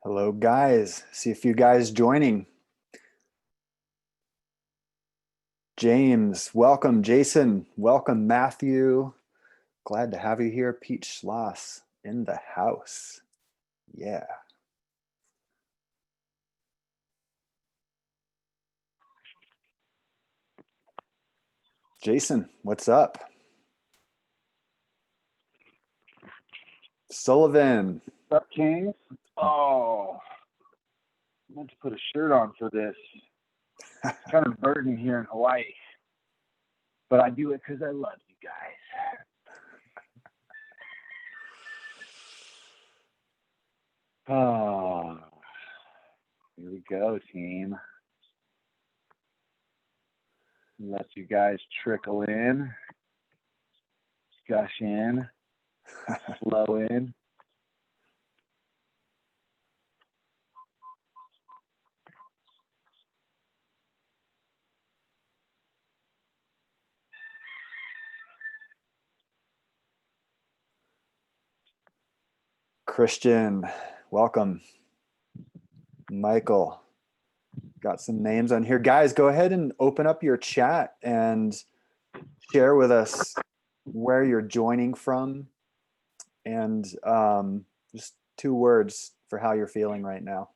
Hello, guys. See a few guys joining. James, welcome. Jason, welcome. Matthew, glad to have you here. Pete Schloss in the house. Yeah. Jason, what's up? Sullivan. What's up, Kings? Oh, I meant to put a shirt on for this. It's kind of burden here in Hawaii, but I do it because I love you guys. Oh, here we go, team. Let you guys trickle in, gush in, flow in. Christian, welcome. Michael, got some names on here. Guys, go ahead and open up your chat and share with us where you're joining from and just 2 words for how you're feeling right now.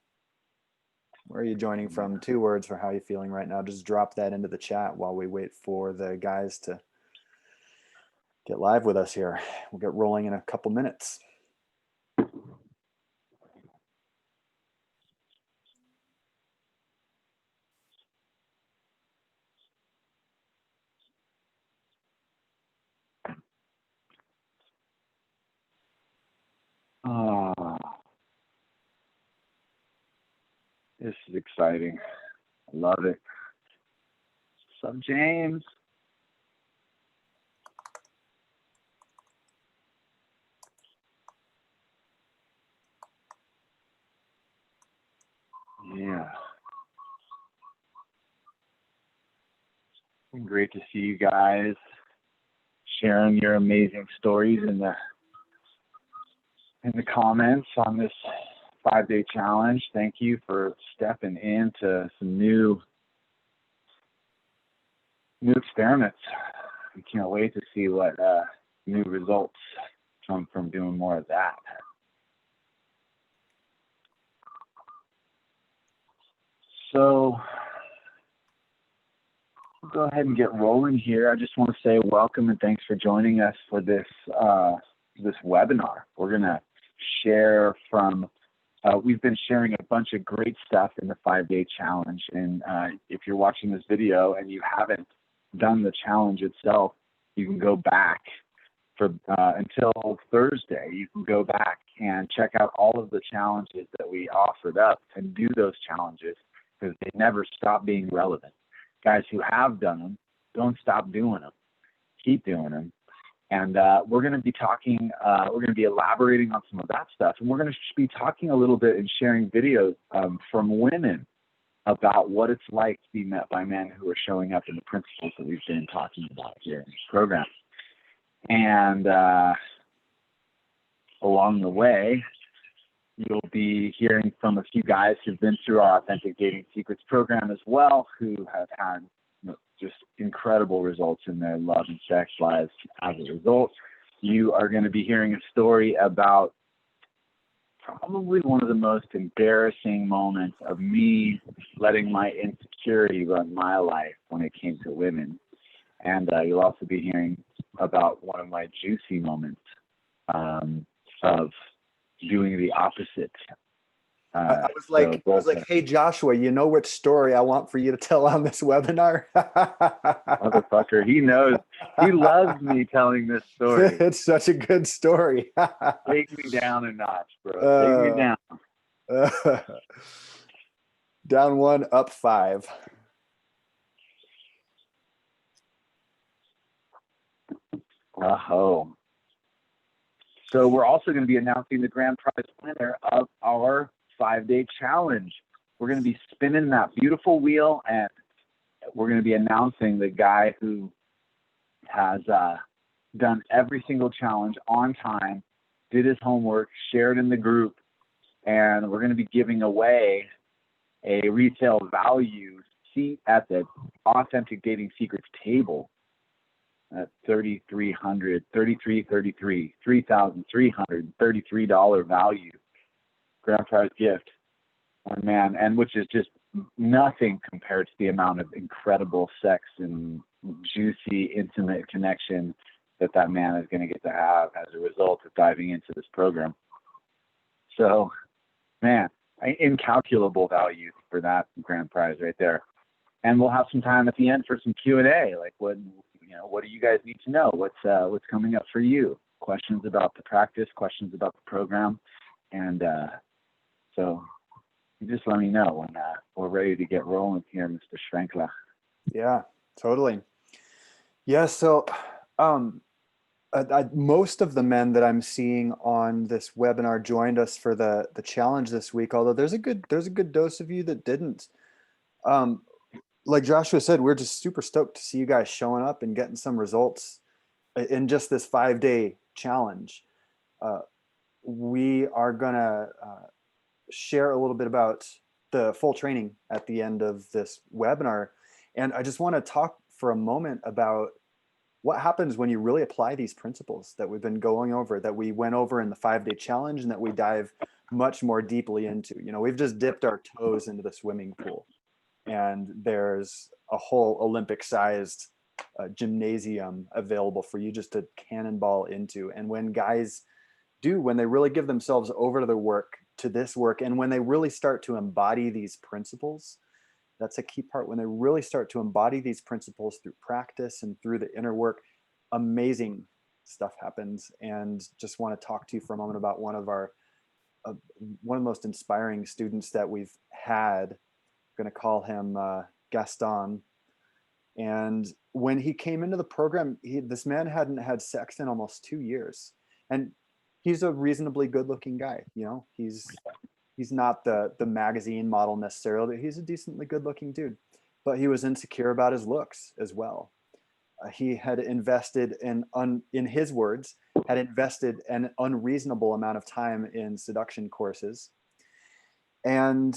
Where are you joining from? 2 words for how you're feeling right now. Just drop that into the chat while we wait for the guys to get live with us here. We'll get rolling in a couple minutes. Oh, this is exciting. I love it. What's up, James? Yeah. Great to see you guys sharing your amazing stories in the comments on this 5-day challenge. Thank you for stepping into some new experiments. I can't wait to see what new results come from doing more of that. So we'll go ahead and get rolling here. I just want to say welcome and thanks for joining us for this this webinar. We're gonna share from. We've been sharing a bunch of great stuff in the 5-day challenge, and if you're watching this video and you haven't done the challenge itself, you can go back for until Thursday. You can go back and check out all of the challenges that we offered up and do those challenges because they never stop being relevant. Guys who have done them, don't stop doing them. Keep doing them. And we're going to be talking, we're going to be elaborating on some of that stuff. And we're going to be talking a little bit and sharing videos from women about what it's like to be met by men who are showing up in the principles that we've been talking about here in this program. And along the way, you'll be hearing from a few guys who've been through our Authentic Dating Secrets program as well, who have had just incredible results in their love and sex lives as a result. You are going to be hearing a story about probably one of the most embarrassing moments of me letting my insecurity run my life when it came to women. And you'll also be hearing about one of my juicy moments of doing the opposite. I was like, hey Joshua, you know which story I want for you to tell on this webinar? Motherfucker, he knows. He loves me telling this story. It's such a good story. Take me down a notch, bro. Take me down. Down 1, up 5. Oh. So we're also going to be announcing the grand prize winner of our 5-day challenge. We're going to be spinning that beautiful wheel, and we're going to be announcing the guy who has done every single challenge on time, did his homework, shared in the group, and we're going to be giving away a retail value seat at the Authentic Dating Secrets table at $3,333 value grand prize gift. Oh, man, and which is just nothing compared to the amount of incredible sex and juicy, intimate connection that man is going to get to have as a result of diving into this program. So, man, incalculable value for that grand prize right there. And we'll have some time at the end for some Q&A. Like, what do you guys need to know? What's coming up for you? Questions about the practice, questions about the program, and so you just let me know when we're ready to get rolling here, Mr. Schrenkler. Yeah, totally. Yeah, so most of the men that I'm seeing on this webinar joined us for the challenge this week, although there's a good dose of you that didn't. Like Joshua said, we're just super stoked to see you guys showing up and getting some results in just this 5-day challenge. We are gonna share a little bit about the full training at the end of this webinar. And I just want to talk for a moment about what happens when you really apply these principles that we've been going over, that we went over in the 5-day challenge, and that we dive much more deeply into. We've just dipped our toes into the swimming pool, and there's a whole Olympic-sized gymnasium available for you just to cannonball into. And when guys when they really give themselves over to this work, and when they really start to embody these principles, that's a key part. When they really start to embody these principles through practice and through the inner work, amazing stuff happens. And just want to talk to you for a moment about one of the most inspiring students that we've had. I'm going to call him Gaston. And when he came into the program, this man hadn't had sex in almost 2 years. And he's a reasonably good-looking guy. He's not the magazine model necessarily, but he's a decently good-looking dude. But he was insecure about his looks as well. He had invested in his words, had invested an unreasonable amount of time in seduction courses, and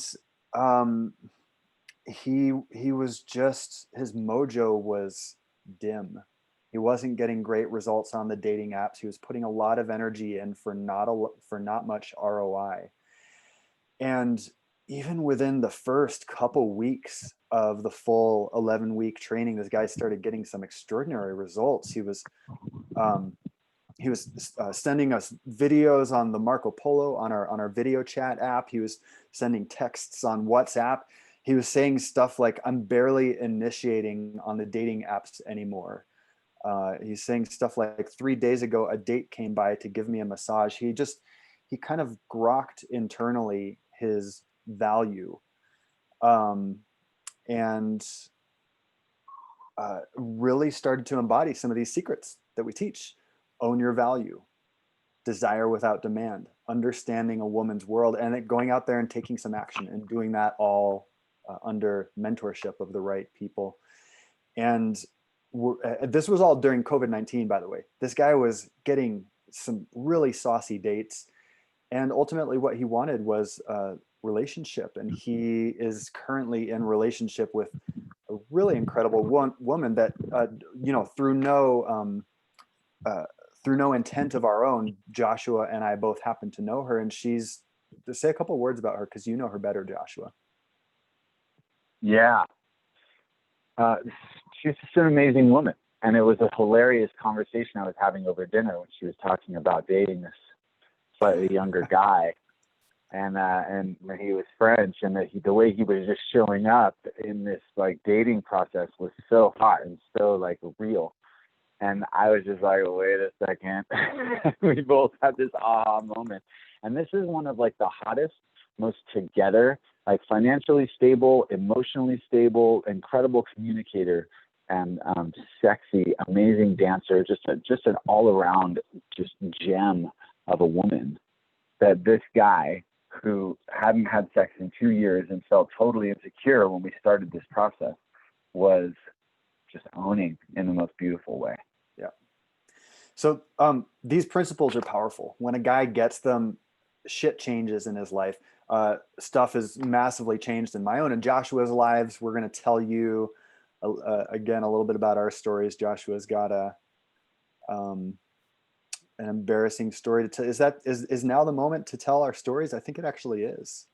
he was just, his mojo was dim. He wasn't getting great results on the dating apps. He was putting a lot of energy in for not much ROI. And even within the first couple weeks of the full 11-week training, this guy started getting some extraordinary results. He was sending us videos on the Marco Polo on our video chat app. He was sending texts on WhatsApp. He was saying stuff like, "I'm barely initiating on the dating apps anymore." He's saying stuff like, 3 days ago, a date came by to give me a massage. He kind of grokked internally his value, and really started to embody some of these secrets that we teach. Own your value, desire without demand, understanding a woman's world, and then going out there and taking some action, and doing that all under mentorship of the right people. And this was all during COVID-19, by the way. This guy was getting some really saucy dates, and ultimately what he wanted was a relationship. And he is currently in relationship with a really incredible woman that, through no intent of our own, Joshua and I both happen to know her. And to say a couple of words about her, because you know her better, Joshua. Yeah. She's just an amazing woman. And it was a hilarious conversation I was having over dinner when she was talking about dating this slightly younger guy. And he was French, and the way he was just showing up in this like dating process was so hot and so like real. And I was just like, wait a second. We both had this aha moment. And this is one of like the hottest, most together, like financially stable, emotionally stable, incredible communicator, and sexy, amazing dancer, just an all-around just gem of a woman. That this guy who hadn't had sex in 2 years and felt totally insecure when we started this process was just owning in the most beautiful way. Yeah. So these principles are powerful. When a guy gets them, shit changes in his life. Stuff has massively changed in my own and Joshua's lives. We're going to tell you again a little bit about our stories. Joshua's got an embarrassing story to tell. Is now the moment to tell our stories? I think it actually is.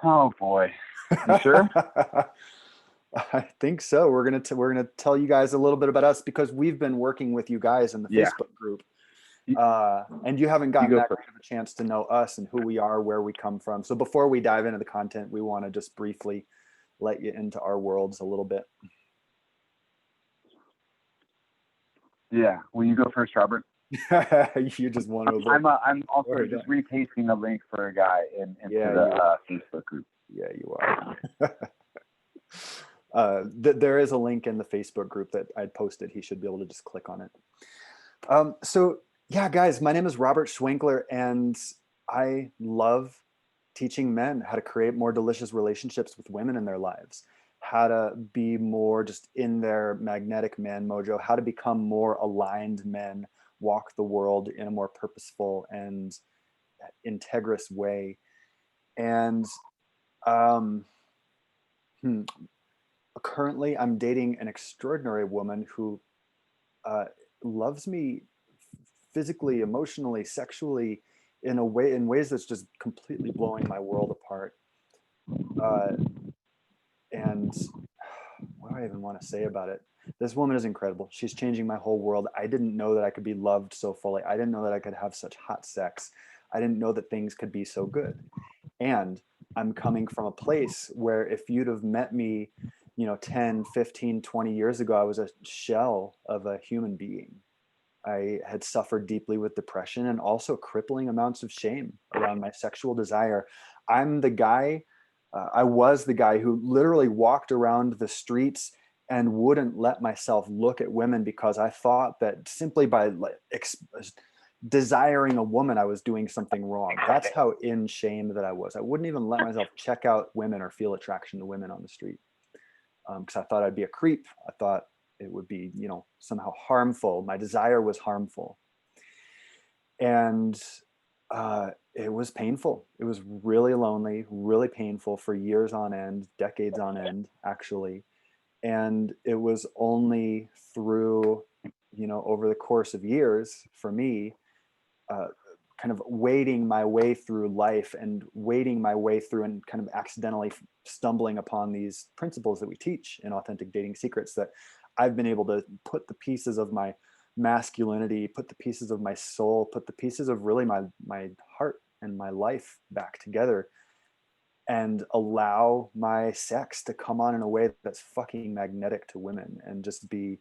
Oh boy, you sure? I think so. We're gonna tell you guys a little bit about us because we've been working with you guys in the Yeah. Facebook group, and you haven't gotten go that first. great of a chance to know us and who we are, where we come from. So before we dive into the content, we want to just briefly let you into our worlds a little bit. Yeah. Will you go first, Robert? You just want to. I'm also just repasting a link for a guy into the Facebook group. Yeah, you are. There is a link in the Facebook group that I'd posted. He should be able to just click on it. So yeah, guys, my name is Robert Schwenkler, and I love teaching men how to create more delicious relationships with women in their lives, how to be more just in their magnetic man mojo, how to become more aligned men, walk the world in a more purposeful and integrous way. And currently I'm dating an extraordinary woman who loves me physically, emotionally, sexually, in ways that's just completely blowing my world apart. And what do I even want to say about it? This woman is incredible. She's changing my whole world. I didn't know that I could be loved so fully. I didn't know that I could have such hot sex. I didn't know that things could be so good. And I'm coming from a place where if you'd have met me, 10, 15, 20 years ago, I was a shell of a human being. I had suffered deeply with depression and also crippling amounts of shame around my sexual desire. I'm the guy, I was the guy who literally walked around the streets and wouldn't let myself look at women because I thought that simply by desiring a woman, I was doing something wrong. That's how in shame that I was. I wouldn't even let myself check out women or feel attraction to women on the street because I thought I'd be a creep. I thought it would be, somehow harmful. My desire was harmful. And it was painful. It was really lonely, really painful for years on end, decades on end, actually. And it was only through, over the course of years for me, kind of wading my way through life and wading my way through and kind of accidentally stumbling upon these principles that we teach in Authentic Dating Secrets that I've been able to put the pieces of my masculinity, put the pieces of my soul, put the pieces of really my heart and my life back together and allow my sex to come on in a way that's fucking magnetic to women and just be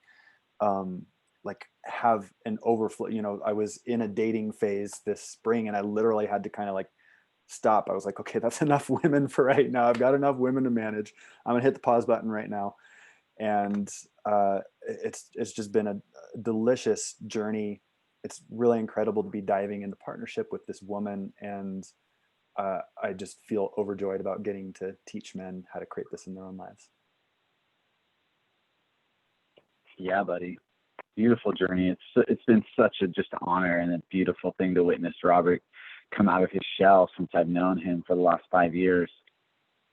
like have an overflow. I was in a dating phase this spring and I literally had to kind of like stop. I was like, okay, that's enough women for right now. I've got enough women to manage. I'm gonna hit the pause button right now. And it's just been a delicious journey. It's really incredible to be diving into partnership with this woman, and I just feel overjoyed about getting to teach men how to create this in their own lives. Yeah, buddy. Beautiful journey. It's been such a just honor and a beautiful thing to witness Robert come out of his shell since I've known him for the last 5 years.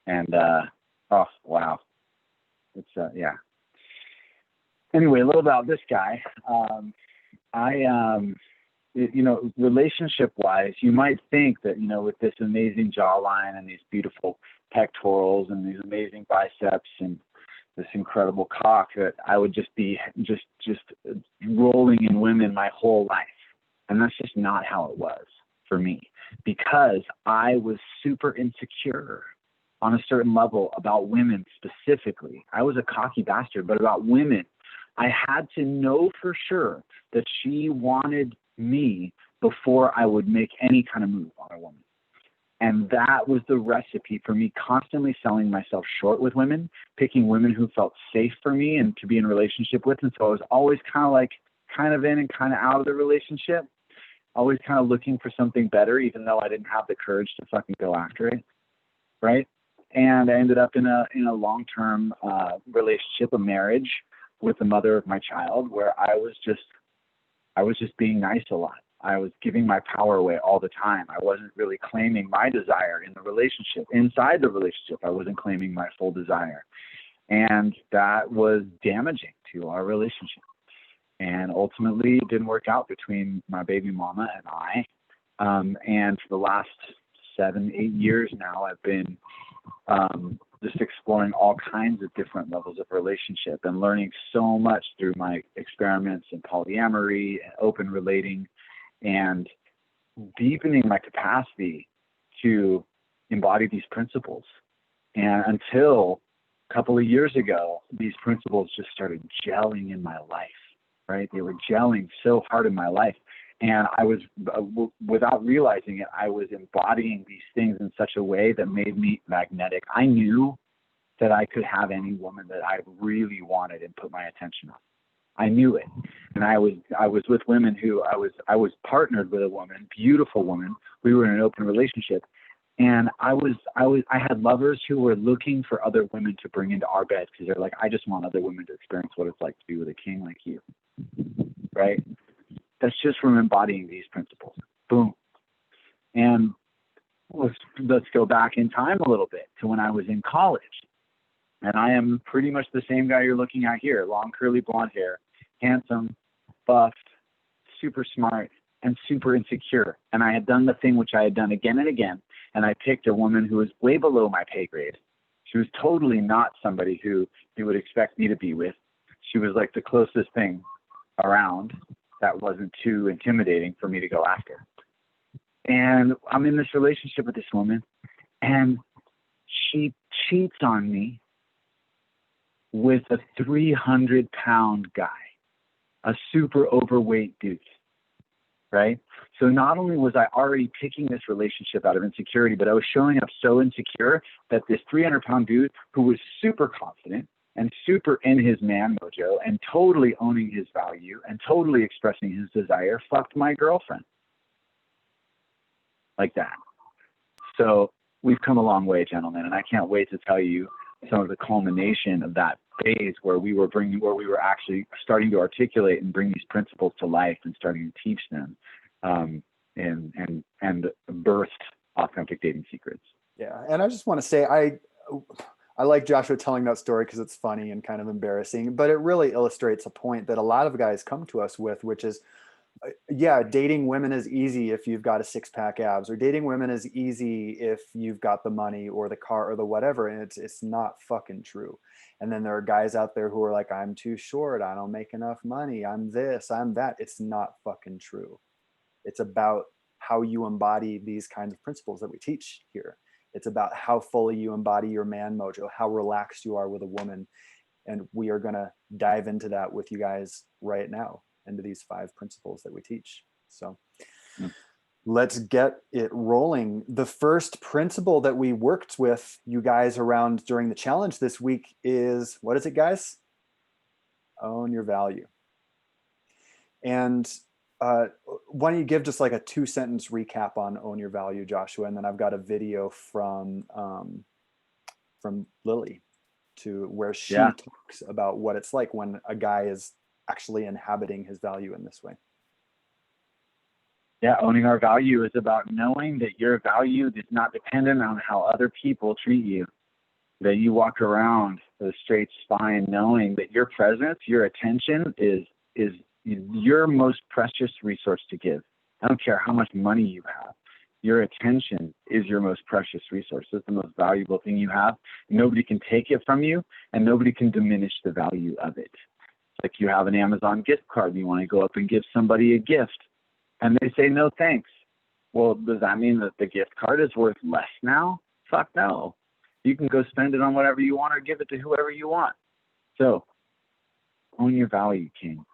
And oh wow. It's yeah. Anyway, a little about this guy. Relationship wise, you might think that, with this amazing jawline and these beautiful pectorals and these amazing biceps and this incredible cock that I would just be just rolling in women my whole life. And that's just not how it was for me, because I was super insecure on a certain level about women specifically. I was a cocky bastard, but about women, I had to know for sure that she wanted me before I would make any kind of move on a woman. And that was the recipe for me constantly selling myself short with women, picking women who felt safe for me and to be in a relationship with. And so I was always kind of in and kind of out of the relationship, always kind of looking for something better, even though I didn't have the courage to fucking go after it. Right. And I ended up in a long-term relationship, a marriage with the mother of my child, where I was just being nice a lot. I was giving my power away all the time. I wasn't really claiming my desire in the relationship. Inside the relationship, I wasn't claiming my full desire. And that was damaging to our relationship. And ultimately, it didn't work out between my baby mama and I. And for the last 7-8 years now, I've been just exploring all kinds of different levels of relationship and learning so much through my experiments in polyamory and open relating, and deepening my capacity to embody these principles. And until a couple of years ago, these principles just started gelling in my life, right? They were gelling so hard in my life. And I was, without realizing it, I was embodying these things in such a way that made me magnetic. I knew that I could have any woman that I really wanted and put my attention on. I knew it. And I was with women who I was partnered with a woman, beautiful woman. We were in an open relationship. And I had lovers who were looking for other women to bring into our bed because they're like, I just want other women to experience what it's like to be with a king like you. Right? That's just from embodying these principles. Boom. And let's go back in time a little bit to when I was in college. And I am pretty much the same guy you're looking at here. Long, curly blonde hair, handsome, buff, super smart, and super insecure. And I had done the thing which I had done again and again. And I picked a woman who was way below my pay grade. She was totally not somebody who you would expect me to be with. She was like the closest thing around that wasn't too intimidating for me to go after. And I'm in this relationship with this woman, and she cheats on me with a 300-pound guy, a super overweight dude, right? So not only was I already picking this relationship out of insecurity, but I was showing up so insecure that this 300-pound dude who was super confident and super in his man mojo and totally owning his value and totally expressing his desire fucked my girlfriend. Like that. So we've come a long way, gentlemen, and I can't wait to tell you some of the culmination of that phase where we were actually starting to articulate and bring these principles to life and starting to teach them, and birthed Authentic Dating Secrets. Yeah, and I just want to say I like Joshua telling that story because it's funny and kind of embarrassing, but it really illustrates a point that a lot of guys come to us with, which is, yeah, dating women is easy if you've got a 6-pack abs, or dating women is easy if you've got the money or the car or the whatever. And it's not fucking true. And then there are guys out there who are like, I'm too short, I don't make enough money, I'm this, I'm that. It's not fucking true. It's about how you embody these kinds of principles that we teach here. It's about how fully you embody your man mojo, how relaxed you are with a woman. And we are going to dive into that with you guys right now, into these 5 principles that we teach. So let's get it rolling. The first principle that we worked with you guys around during the challenge this week is, what is it, guys? Own your value. And why don't you give just like a 2-sentence recap on own your value, Joshua? And then I've got a video from Lily to where she talks about what it's like when a guy is actually inhabiting his value in this way. Yeah, owning our value is about knowing that your value is not dependent on how other people treat you. That you walk around with a straight spine knowing that your presence, your attention is your most precious resource to give. I don't care how much money you have. Your attention is your most precious resource. It's the most valuable thing you have. Nobody can take it from you, and nobody can diminish the value of it. It's like you have an Amazon gift card. You want to go up and give somebody a gift, and they say, no, thanks. Well, does that mean that the gift card is worth less now? Fuck no. You can go spend it on whatever you want or give it to whoever you want. So own your value, King.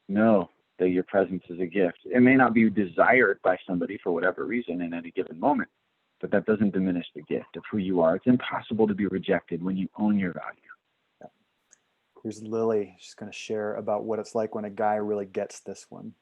Know that your presence is a gift. It may not be desired by somebody for whatever reason in any given moment, but that doesn't diminish the gift of who you are. It's impossible to be rejected when you own your value. Yeah. Here's Lily. She's going to share about what it's like when a guy really gets this one.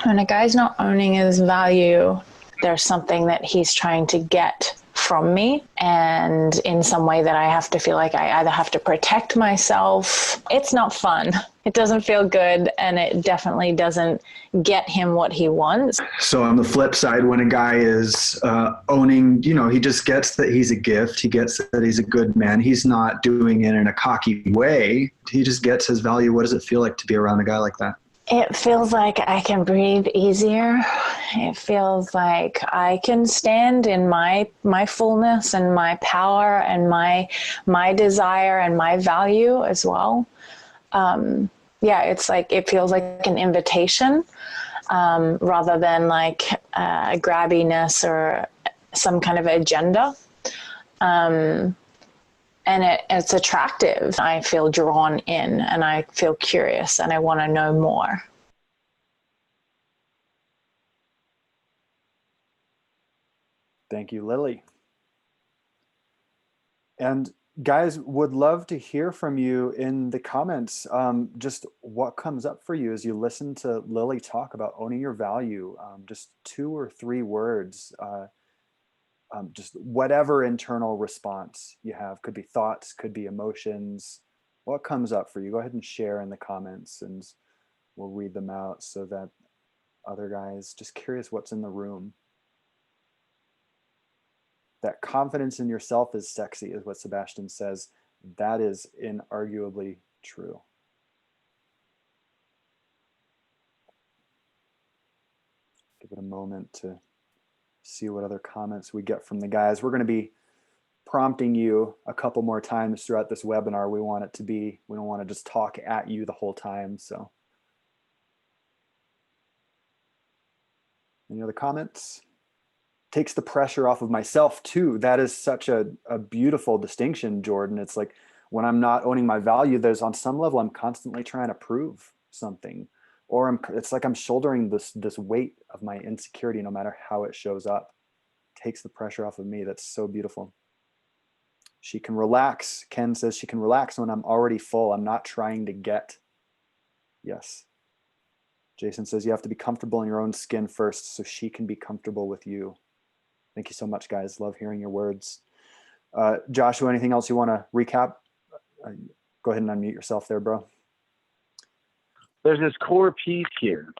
When a guy's not owning his value, there's something that he's trying to get from me, and in some way that I have to feel like I either have to protect myself. It's not fun. It doesn't feel good, and it definitely doesn't get him what he wants. So on the flip side, when a guy is owning, he just gets that he's a gift. He gets that he's a good man. He's not doing it in a cocky way. He just gets his value. What does it feel like to be around a guy like that? It feels like I can breathe easier. It feels like I can stand in my fullness and my power and my desire and my value as well. It's like, it feels like an invitation, rather than like grabbiness or some kind of agenda. And it's attractive. I feel drawn in, and I feel curious, and I want to know more. Thank you, Lily. And guys, would love to hear from you in the comments. Just what comes up for you as you listen to Lily talk about owning your value. Just 2 or 3 words. Just whatever internal response you have. Could be thoughts, could be emotions. What comes up for you? Go ahead and share in the comments, and we'll read them out so that other guys, just curious what's in the room. That confidence in yourself is sexy, is what Sebastian says. That is inarguably true. Give it a moment to see what other comments we get from the guys. We're going to be prompting you a couple more times throughout this webinar. We don't want to just talk at you the whole time. So any other comments? Takes the pressure off of myself too. That is such a beautiful distinction, Jordan. It's like when I'm not owning my value, there's on some level, I'm constantly trying to prove something, or it's like I'm shouldering this weight of my insecurity, no matter how it shows up. Takes the pressure off of me. That's so beautiful. She can relax. Ken says she can relax when I'm already full. I'm not trying to get. Yes. Jason says you have to be comfortable in your own skin first so she can be comfortable with you. Thank you so much, guys. Love hearing your words. Joshua, anything else you want to recap? Go ahead and unmute yourself there, bro. There's this core piece here.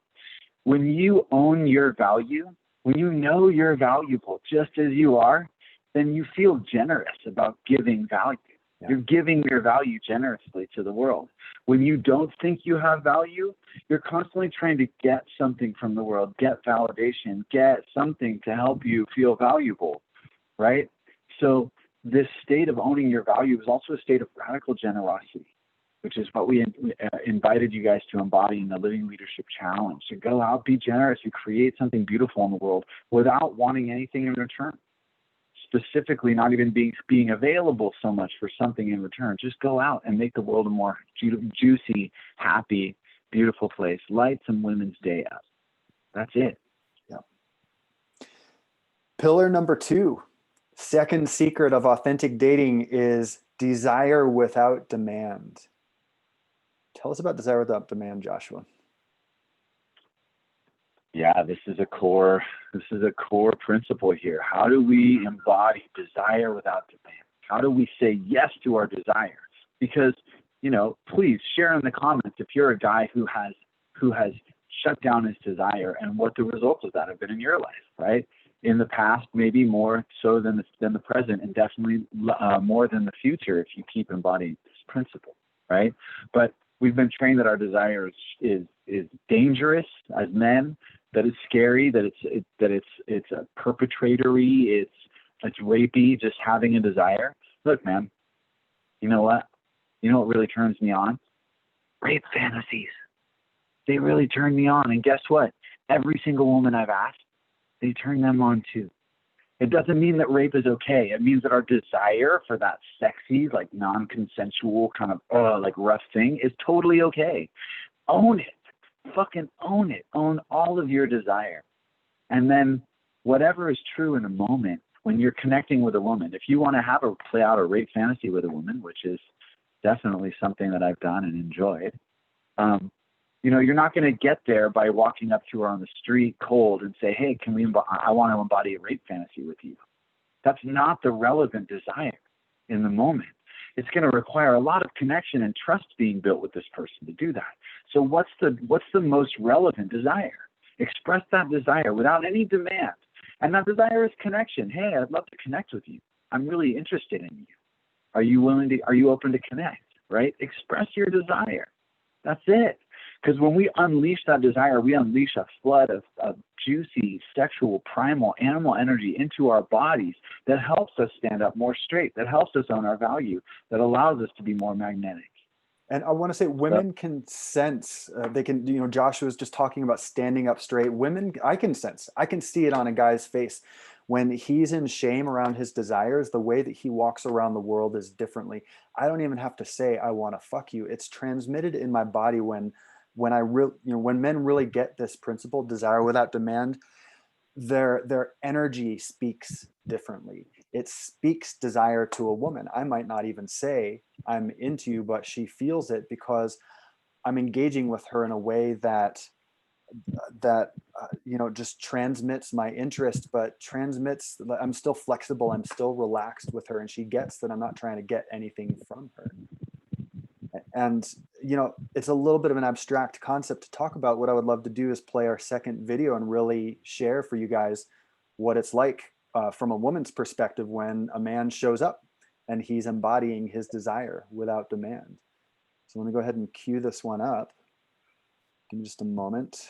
When you own your value, when you know you're valuable just as you are, then you feel generous about giving value. Yeah. You're giving your value generously to the world. When you don't think you have value, you're constantly trying to get something from the world, get validation, get something to help you feel valuable, right? So this state of owning your value is also a state of radical generosity, which is what we invited you guys to embody in the Living Leadership Challenge, to go out, be generous, and create something beautiful in the world without wanting anything in return. Specifically, not even being available so much for something in return. Just go out and make the world a more juicy, happy, beautiful place. Light some Women's Day up. That's it. Yeah. Pillar number 2, second secret of authentic dating is desire without demand. Tell us about desire without demand, Joshua. Yeah, this is a core principle here. How do we embody desire without demand? How do we say yes to our desires? Because, please share in the comments if you're a guy who has shut down his desire and what the results of that have been in your life, right? In the past, maybe more so than the present, and definitely more than the future if you keep embodying this principle, right? But we've been trained that our desire is dangerous as men, that it's scary, that it's a perpetratory, it's rapey, just having a desire. Look, man, you know what? You know what really turns me on? Rape fantasies. They really turn me on. And guess what? Every single woman I've asked, they turn them on too. It doesn't mean that rape is okay. It means that our desire for that sexy, like non-consensual kind of like rough thing is totally okay. Own it. Fucking own it. Own all of your desire. And then whatever is true in a moment, when you're connecting with a woman, if you want to play out a rape fantasy with a woman, which is definitely something that I've done and enjoyed, you're not going to get there by walking up to her on the street cold and say, hey, I want to embody a rape fantasy with you. That's not the relevant desire in the moment. it's going to require a lot of connection and trust being built with this person to do that. So what's the most relevant desire? Express that desire without any demand. And that desire is connection. Hey, I'd love to connect with you. I'm really interested in you. Are you open to connect, right? Express your desire. That's it. Because when we unleash that desire, we unleash a flood of juicy, sexual, primal, animal energy into our bodies that helps us stand up more straight, that helps us own our value, that allows us to be more magnetic. And I want to say women can sense, they can, you know, Joshua was just talking about standing up straight. Women, I can sense, I can see it on a guy's face. When he's in shame around his desires, the way that he walks around the world is differently. I don't even have to say, I want to fuck you. It's transmitted in my body when when men really get this principle, desire without demand, their energy speaks differently. It speaks desire to a woman. I might not even say I'm into you, but she feels it because I'm engaging with her in a way that just transmits my interest, but transmits, I'm still flexible, I'm still relaxed with her, and she gets that I'm not trying to get anything from her. And it's a little bit of an abstract concept to talk about. What I would love to do is play our second video and really share for you guys what it's like from a woman's perspective when a man shows up and he's embodying his desire without demand. So let me go ahead and cue this one up. Give me just a moment.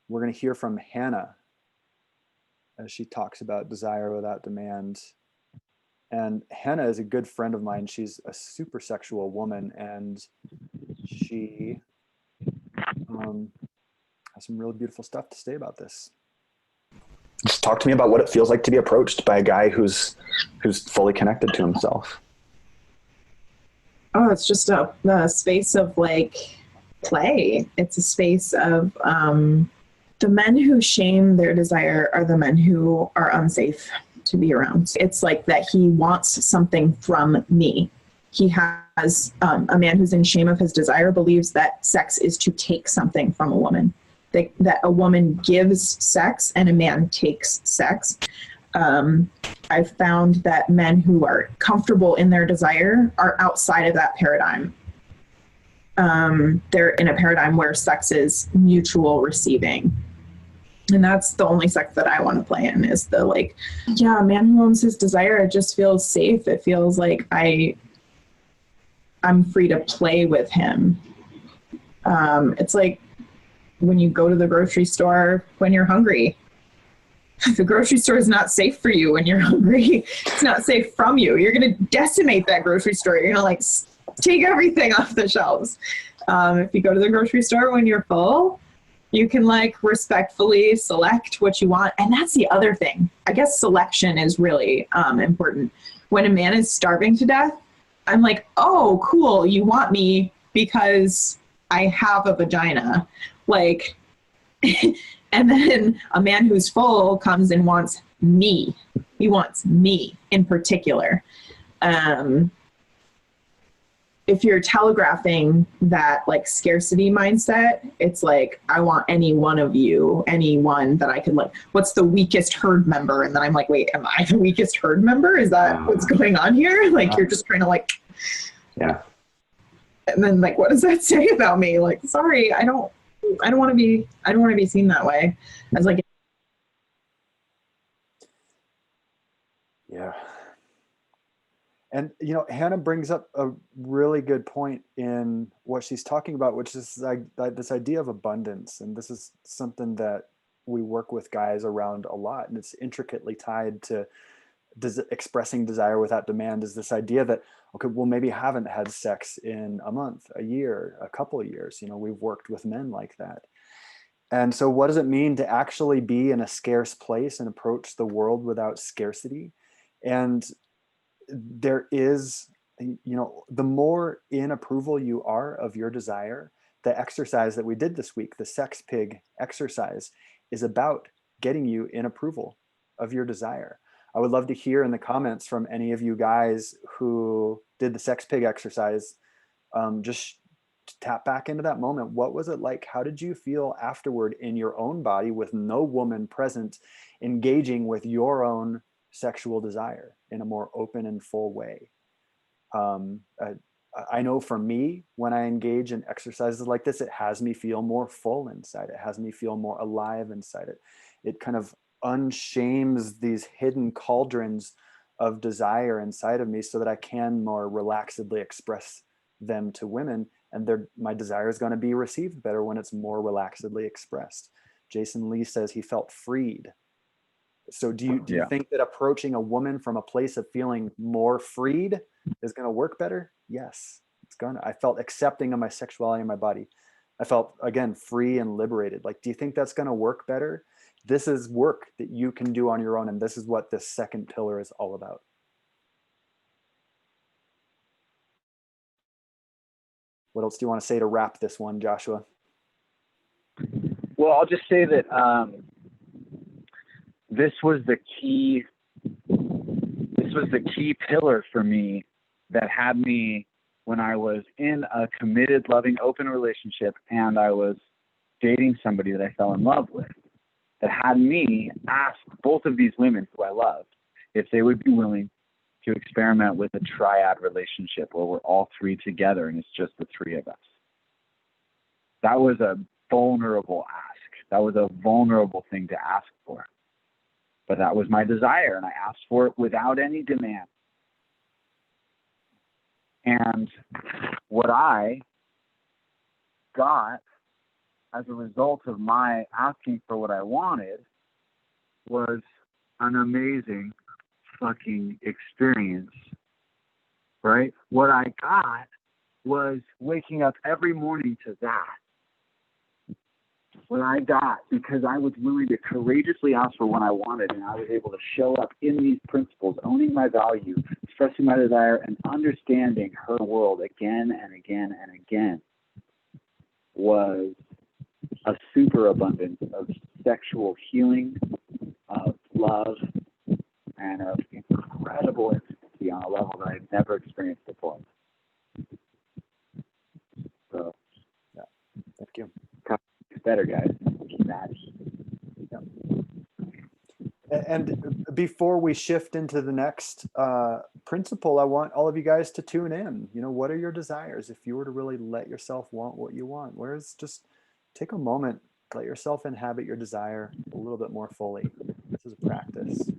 We're going to hear from Hannah as she talks about desire without demand. And Hannah is a good friend of mine. She's a super sexual woman, and she has some really beautiful stuff to say about this. Just talk to me about what it feels like to be approached by a guy who's fully connected to himself. Oh, it's just a space of like play. It's a space of the men who shame their desire are the men who are unsafe to be around. It's like that he wants something from me. He has a man who's in shame of his desire believes that sex is to take something from a woman, that a woman gives sex and a man takes sex. I've found that men who are comfortable in their desire are outside of that paradigm. They're in a paradigm where sex is mutual receiving. And that's the only sex that I want to play in, is the a man who owns his desire. It just feels safe. It feels like I'm free to play with him. It's like when you go to the grocery store when you're hungry. The grocery store is not safe for you when you're hungry. It's not safe from you. You're going to decimate that grocery store. You're going to take everything off the shelves. If you go to the grocery store when you're full, you can respectfully select what you want. And that's the other thing. I guess selection is really important. When a man is starving to death, I'm like, oh, cool. You want me because I have a vagina. And then a man who's full comes and wants me. He wants me in particular. If you're telegraphing that scarcity mindset, it's I want any one of you, anyone that I could what's the weakest herd member? And then I'm like, wait, am I the weakest herd member? Is that what's going on here? You're just trying to yeah. And then what does that say about me? Sorry, I don't want to be seen that way. As yeah. And, Hannah brings up a really good point in what she's talking about, which is this idea of abundance. And this is something that we work with guys around a lot. And it's intricately tied to expressing desire without demand, is this idea that, okay, well, maybe haven't had sex in a month, a year, a couple of years. We've worked with men like that. And so what does it mean to actually be in a scarce place and approach the world without scarcity? And there is, the more in approval you are of your desire, the exercise that we did this week, the sex pig exercise, is about getting you in approval of your desire. I would love to hear in the comments from any of you guys who did the sex pig exercise. Just to tap back into that moment. What was it like? How did you feel afterward in your own body with no woman present, engaging with your own sexual desire in a more open and full way? I know for me, when I engage in exercises like this, it has me feel more full inside. It has me feel more alive inside it. It kind of unshames these hidden cauldrons of desire inside of me so that I can more relaxedly express them to women. And my desire is going to be received better when it's more relaxedly expressed. Jason Lee says he felt freed. So do you Yeah. think that approaching a woman from a place of feeling more freed is going to work better? Yes, it's gonna. I felt accepting of my sexuality and my body. I felt, again, free and liberated. Like, do you think that's going to work better? This is work that you can do on your own. And this is what this second pillar is all about. What else do you want to say to wrap this one, Joshua? Well, I'll just say that this was the key pillar for me that had me, when I was in a committed, loving, open relationship and I was dating somebody that I fell in love with, that had me ask both of these women who I loved if they would be willing to experiment with a triad relationship where we're all three together and it's just the three of us. That was a vulnerable ask. That was a vulnerable thing to ask for. But that was my desire, and I asked for it without any demand. And what I got as a result of my asking for what I wanted was an amazing fucking experience, right? What I got was waking up every morning to that. What I got, because I was willing to courageously ask for what I wanted, and I was able to show up in these principles, owning my value, expressing my desire, and understanding her world again and again and again, was a superabundance of sexual healing, of love, and of incredible intimacy on a level that I've never experienced before. So, yeah, thank you. It's better, guys. Keep at it. And before we shift into the next principle, I want all of you guys to tune in. You know, what are your desires? If you were to really let yourself want what you want, whereas just take a moment, let yourself inhabit your desire a little bit more fully. This is a practice.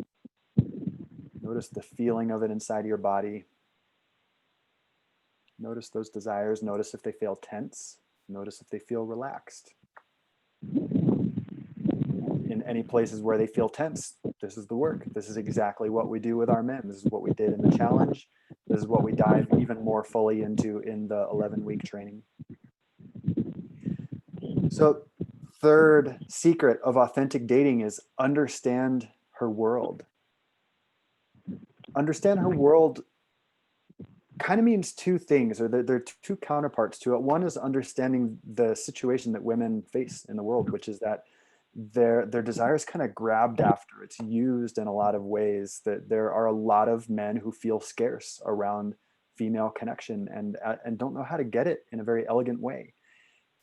Notice the feeling of it inside of your body. Notice those desires. Notice if they feel tense. Notice if they feel relaxed. In any places where they feel tense, this is the work. This is exactly what we do with our men. This is what we did in the challenge. This is what we dive even more fully into in the 11-week training. So, third secret of authentic dating is understand her world. Understand her world kind of means two things, or there are two counterparts to it. One is understanding the situation that women face in the world, which is that their desire is kind of grabbed after. It's used in a lot of ways. That there are a lot of men who feel scarce around female connection and don't know how to get it in a very elegant way.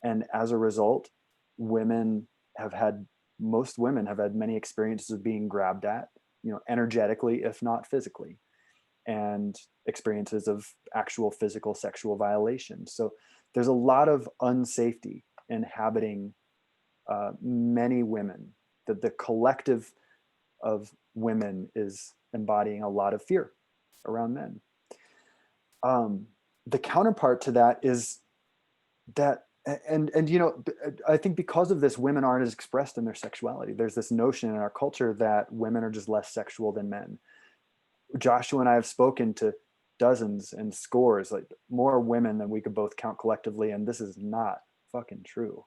And as a result, most women have had many experiences of being grabbed at, you know, energetically, if not physically, and experiences of actual physical sexual violation. So there's a lot of unsafety inhabiting many women. That the collective of women is embodying a lot of fear around men. The counterpart to that is that, and you know, I think because of this, women aren't as expressed in their sexuality. There's this notion in our culture that women are just less sexual than men. Joshua and I have spoken to dozens and scores, like more women than we could both count collectively, and this is not fucking true.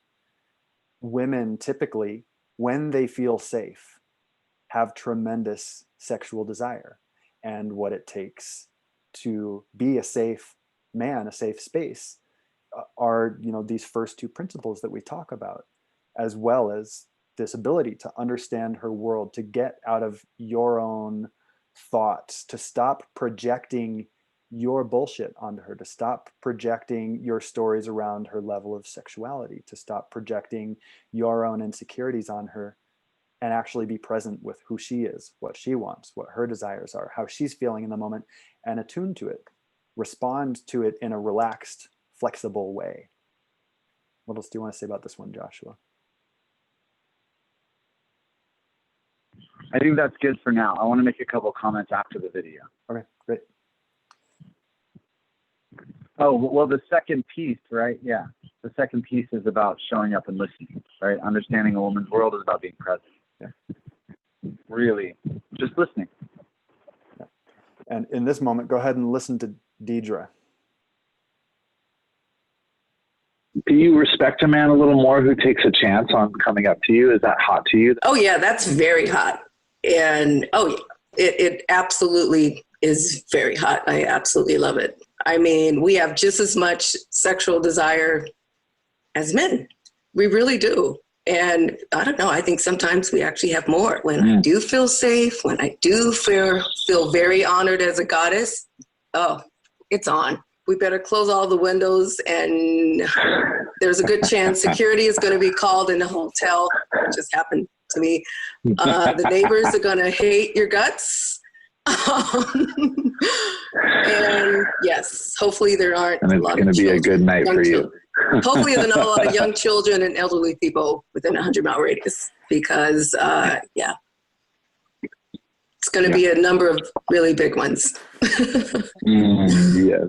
Women typically, when they feel safe, have tremendous sexual desire, and what it takes to be a safe man, a safe space, are, you know, these first two principles that we talk about, as well as this ability to understand her world, to get out of your own thoughts, to stop projecting your bullshit onto her, to stop projecting your stories around her level of sexuality, to stop projecting your own insecurities on her, and actually be present with who she is, what she wants, what her desires are, how she's feeling in the moment, and attune to it. respond to it in a relaxed, flexible way. What else do you want to say about this one, Joshua? I think that's good for now. I want to make a couple comments after the video. Okay, great. Oh, well, the second piece, right? Yeah. The second piece is about showing up and listening, right? Understanding a woman's world is about being present. Yeah. Really, just listening. Yeah. And in this moment, go ahead and listen to Deidre. Do you respect a man a little more who takes a chance on coming up to you? Is that hot to you? Oh yeah, that's very hot. And it absolutely is very hot. I absolutely love it. I mean, we have just as much sexual desire as men. We really do. And I don't know, I think sometimes we actually have more. When I do feel safe, when I do feel very honored as a goddess, oh, it's on. We better close all the windows, and there's a good chance security is going to be called in the hotel. It just happened to me. The neighbors are going to hate your guts. And yes, hopefully there aren't and it's going to be a good night for you. Hopefully there's not a lot of young children and elderly people within a 100-mile radius, because yeah, it's going to be a number of really big ones. Yes.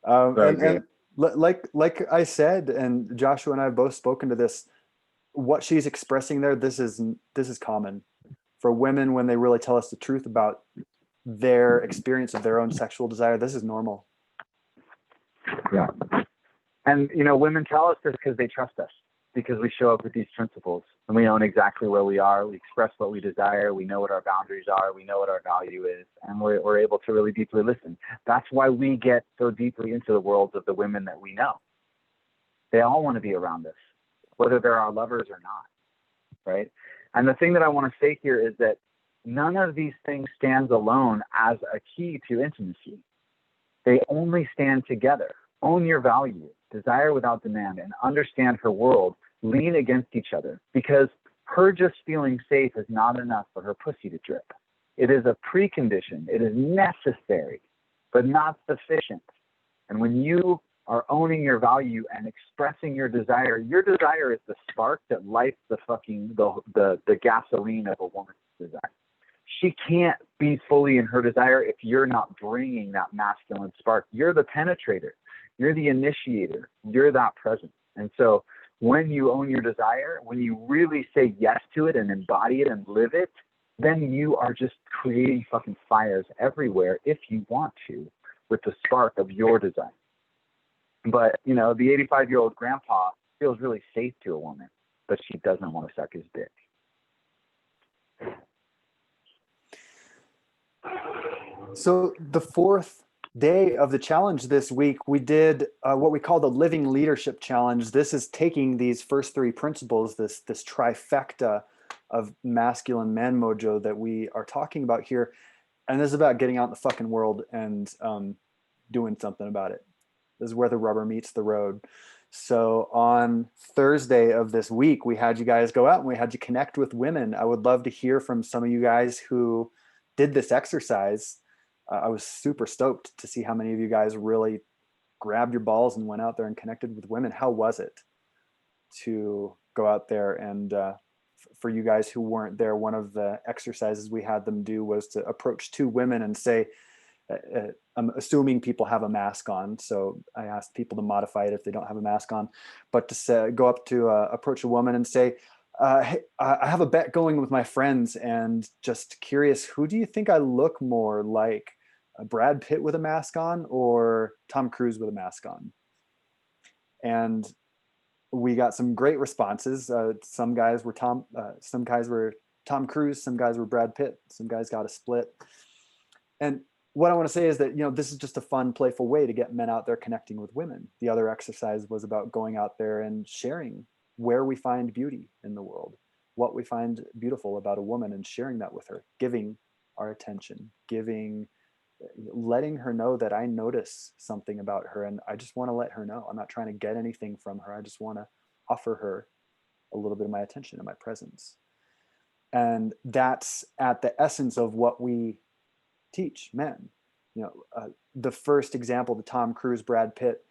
And like I said, and Joshua and I have both spoken to this, what she's expressing there, this is common for women when they really tell us the truth about their experience of their own sexual desire. This is normal. Yeah. And, women tell us this because they trust us, because we show up with these principles and we own exactly where we are. We express what we desire. We know what our boundaries are. We know what our value is, and we're able to really deeply listen. That's why we get so deeply into the worlds of the women that we know. They all want to be around us, whether they're our lovers or not, right? And the thing that I want to say here is that none of these things stands alone as a key to intimacy. They only stand together. Own your value, desire without demand, and understand her world. Lean against each other, because her just feeling safe is not enough for her pussy to drip. It is a precondition. It is necessary, but not sufficient. And when you are owning your value and expressing your desire is the spark that lights the gasoline of a woman's desire. She can't be fully in her desire if you're not bringing that masculine spark. You're the penetrator. You're the initiator. You're that presence. And so when you own your desire, when you really say yes to it and embody it and live it, then you are just creating fucking fires everywhere if you want to, with the spark of your desire. But, the 85-year-old grandpa feels really safe to a woman, but she doesn't want to suck his dick. So the fourth day of the challenge this week, we did what we call the Living Leadership Challenge. This is taking these first three principles, this trifecta of masculine man mojo that we are talking about here. And this is about getting out in the fucking world and doing something about it. This is where the rubber meets the road. So on Thursday of this week, we had you guys go out and we had you connect with women. I would love to hear from some of you guys who did this exercise. I was super stoked to see how many of you guys really grabbed your balls and went out there and connected with women. How was it to go out there? And for you guys who weren't there, one of the exercises we had them do was to approach two women and say, I'm assuming people have a mask on, so I asked people to modify it if they don't have a mask on, but to say, go up to approach a woman and say, hey, I have a bet going with my friends and just curious, who do you think I look more like, Brad Pitt with a mask on or Tom Cruise with a mask on? And we got some great responses. Some guys were Tom Cruise, some guys were Brad Pitt, some guys got a split. And what I want to say is that, this is just a fun, playful way to get men out there connecting with women. The other exercise was about going out there and sharing where we find beauty in the world, what we find beautiful about a woman, and sharing that with her, giving our attention, letting her know that I notice something about her and I just want to let her know. I'm not trying to get anything from her. I just want to offer her a little bit of my attention and my presence. And that's at the essence of what we teach men. You know, the first example, the Tom Cruise, Brad Pitt,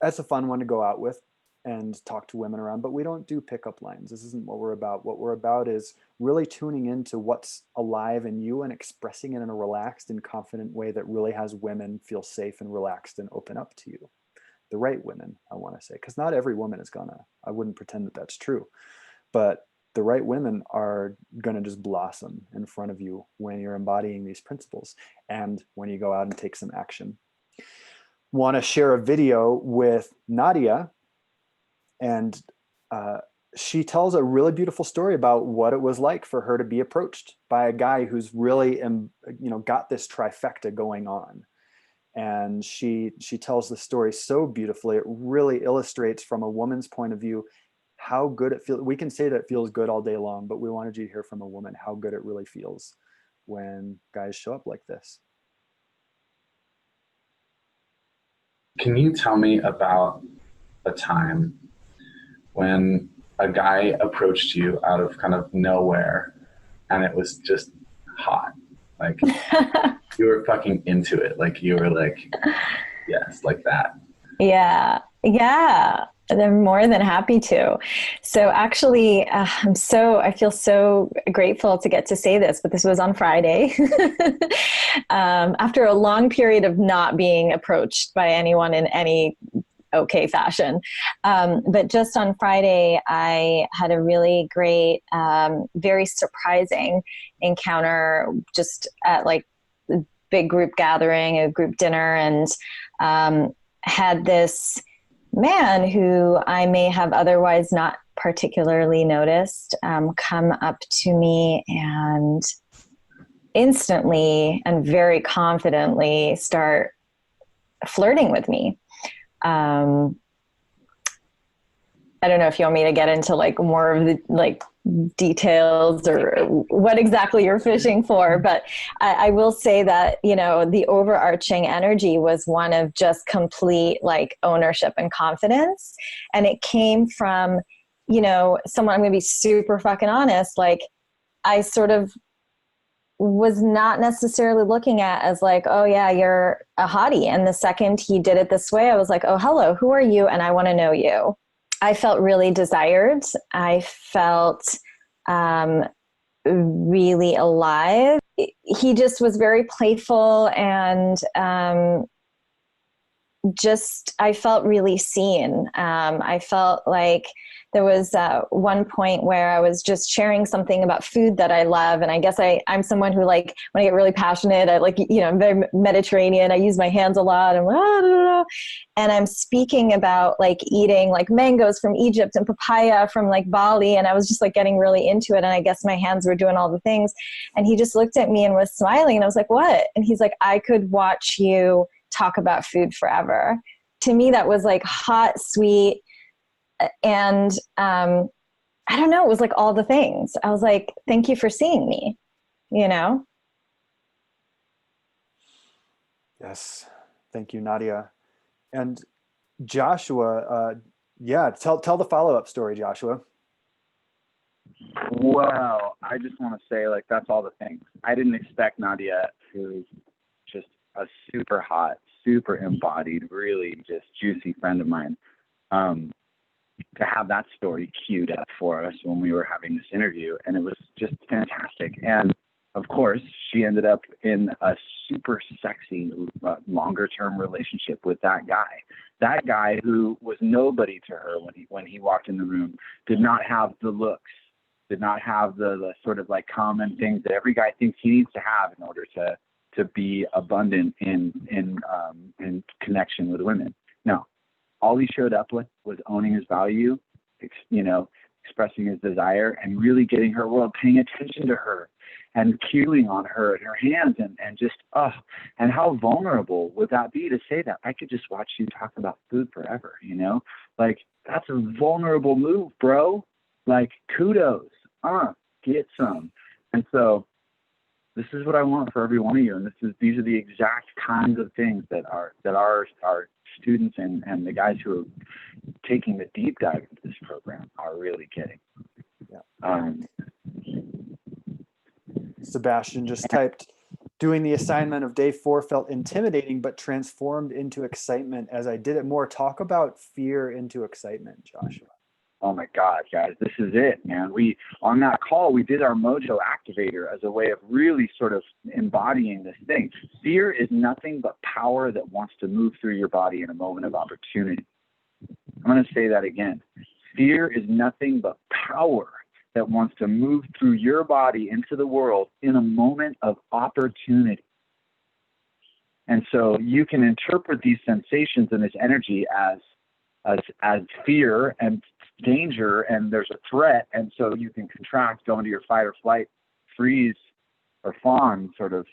that's a fun one to go out with and talk to women around, but we don't do pickup lines. This isn't what we're about. What we're about is really tuning into what's alive in you and expressing it in a relaxed and confident way that really has women feel safe and relaxed and open up to you. The right women, I want to say, because not every woman is gonna, I wouldn't pretend that that's true, but the right women are going to just blossom in front of you when you're embodying these principles and when you go out and take some action. Want to share a video with Nadia, and she tells a really beautiful story about what it was like for her to be approached by a guy who's really, got this trifecta going on. And she tells the story so beautifully. It really illustrates from a woman's point of view how good it feels. We can say that it feels good all day long, but we wanted you to hear from a woman how good it really feels when guys show up like this. Can you tell me about a time when a guy approached you out of kind of nowhere and it was just hot? Like you were fucking into it. Like you were like, yes, like that. Yeah. They're more than happy to. So actually, I feel so grateful to get to say this, but this was on Friday. After a long period of not being approached by anyone in any okay fashion. But just on Friday, I had a really great, very surprising encounter just at like a big group gathering, a group dinner, and had this man who I may have otherwise not particularly noticed come up to me and instantly and very confidently start flirting with me. I don't know if you want me to get into like more of the like details or what exactly you're fishing for, but I will say that, the overarching energy was one of just complete like ownership and confidence. And it came from, someone, I'm going to be super fucking honest. Like I sort of was not necessarily looking at as like, oh yeah, you're a hottie. And the second he did it this way, I was like, oh, hello, who are you? And I want to know you. I felt really desired. I felt really alive. He just was very playful and I felt really seen. I felt like there was one point where I was just sharing something about food that I love. And I guess I'm someone who like, when I get really passionate, I like, I'm very Mediterranean. I use my hands a lot. And I'm speaking about like eating like mangoes from Egypt and papaya from like Bali. And I was just like getting really into it. And I guess my hands were doing all the things. And he just looked at me and was smiling. And I was like, what? And he's like, I could watch you talk about food forever. To me, that was like hot, sweet. And I don't know, it was like all the things. I was like, thank you for seeing me, Yes. Thank you, Nadia. And Joshua, tell the follow-up story, Joshua. Well, I just want to say, like, that's all the things. I didn't expect Nadia, who's just a super hot, super embodied, really just juicy friend of mine, to have that story queued up for us when we were having this interview. And it was just fantastic. And of course, she ended up in a super sexy, longer-term relationship with that guy. That guy who was nobody to her when he walked in the room, did not have the looks, did not have the sort of like common things that every guy thinks he needs to have in order to be abundant in connection with women. No, all he showed up with was owning his value, expressing his desire, and really getting her world, paying attention to her and cueing on her and her hands and just, and how vulnerable would that be to say that? I could just watch you talk about food forever, Like, that's a vulnerable move, bro. Like, kudos, get some. And so this is what I want for every one of you. And these are the exact kinds of things that our students and the guys who are taking the deep dive into this program are really getting. Yeah. Sebastian just typed, doing the assignment of day 4 felt intimidating, but transformed into excitement as I did it more. Talk about fear into excitement, Joshua. Oh my God, guys, this is it, man. On that call, we did our Mojo Activator as a way of really sort of embodying this thing. Fear is nothing but power that wants to move through your body in a moment of opportunity. I'm going to say that again. Fear is nothing but power that wants to move through your body into the world in a moment of opportunity. And so you can interpret these sensations and this energy as fear and danger, and there's a threat, and so you can contract, go into your fight or flight, freeze or fawn sort of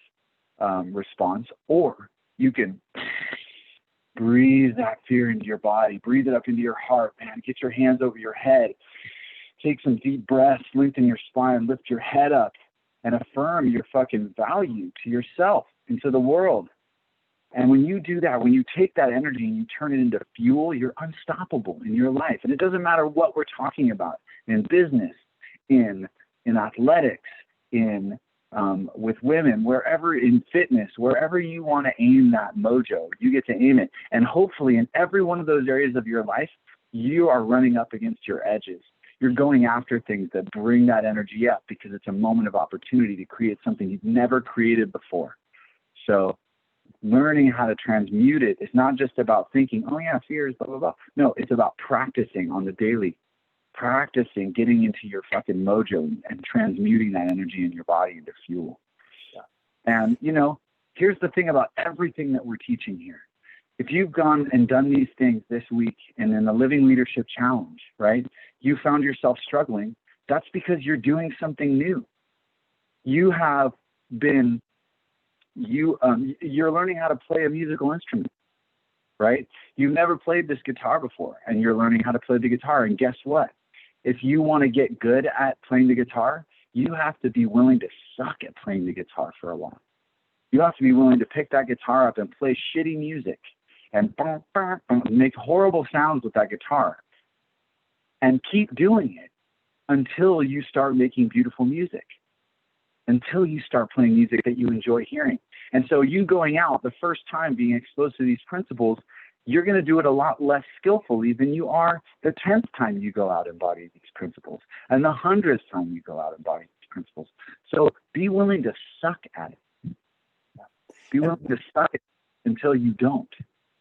response, or you can breathe that fear into your body, breathe it up into your heart, man. Get your hands over your head, take some deep breaths, lengthen your spine, lift your head up, and affirm your fucking value to yourself and to the world. And when you do that, when you take that energy and you turn it into fuel, you're unstoppable in your life. And it doesn't matter what we're talking about in business, in athletics, with women, wherever, in fitness, wherever you want to aim that mojo, you get to aim it. And hopefully in every one of those areas of your life, you are running up against your edges. You're going after things that bring that energy up because it's a moment of opportunity to create something you've never created before. So learning how to transmute it is not just about thinking, oh yeah, fear is blah, blah, blah. No, it's about practicing on the daily, practicing getting into your fucking mojo and transmuting that energy in your body into fuel. Yeah. And, here's the thing about everything that we're teaching here. If you've gone and done these things this week and in the Living Leadership Challenge, right, you found yourself struggling, that's because you're doing something new. You have been you're learning how to play a musical instrument, right? You've never played this guitar before, and you're learning how to play the guitar. And guess what? If you want to get good at playing the guitar, you have to be willing to suck at playing the guitar for a while. You have to be willing to pick that guitar up and play shitty music and make horrible sounds with that guitar and keep doing it until you start making beautiful music, until you start playing music that you enjoy hearing. And so you going out the first time being exposed to these principles, you're going to do it a lot less skillfully than you are the 10th time you go out and embody these principles and the 100th time you go out and embody these principles. So be willing to suck at it. Be willing to suck it until you don't.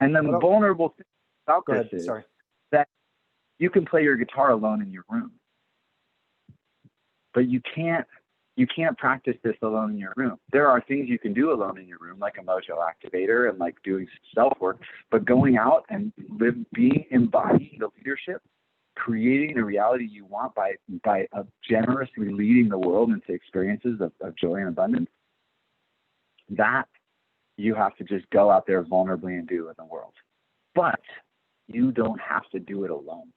And the vulnerable thing about this is that you can play your guitar alone in your room, but you can't practice this alone in your room. There are things you can do alone in your room, like a Mojo Activator and like doing self-work, but going out and embodying the leadership, creating the reality you want by generously leading the world into experiences of joy and abundance, that you have to just go out there vulnerably and do in the world. But you don't have to do it alone.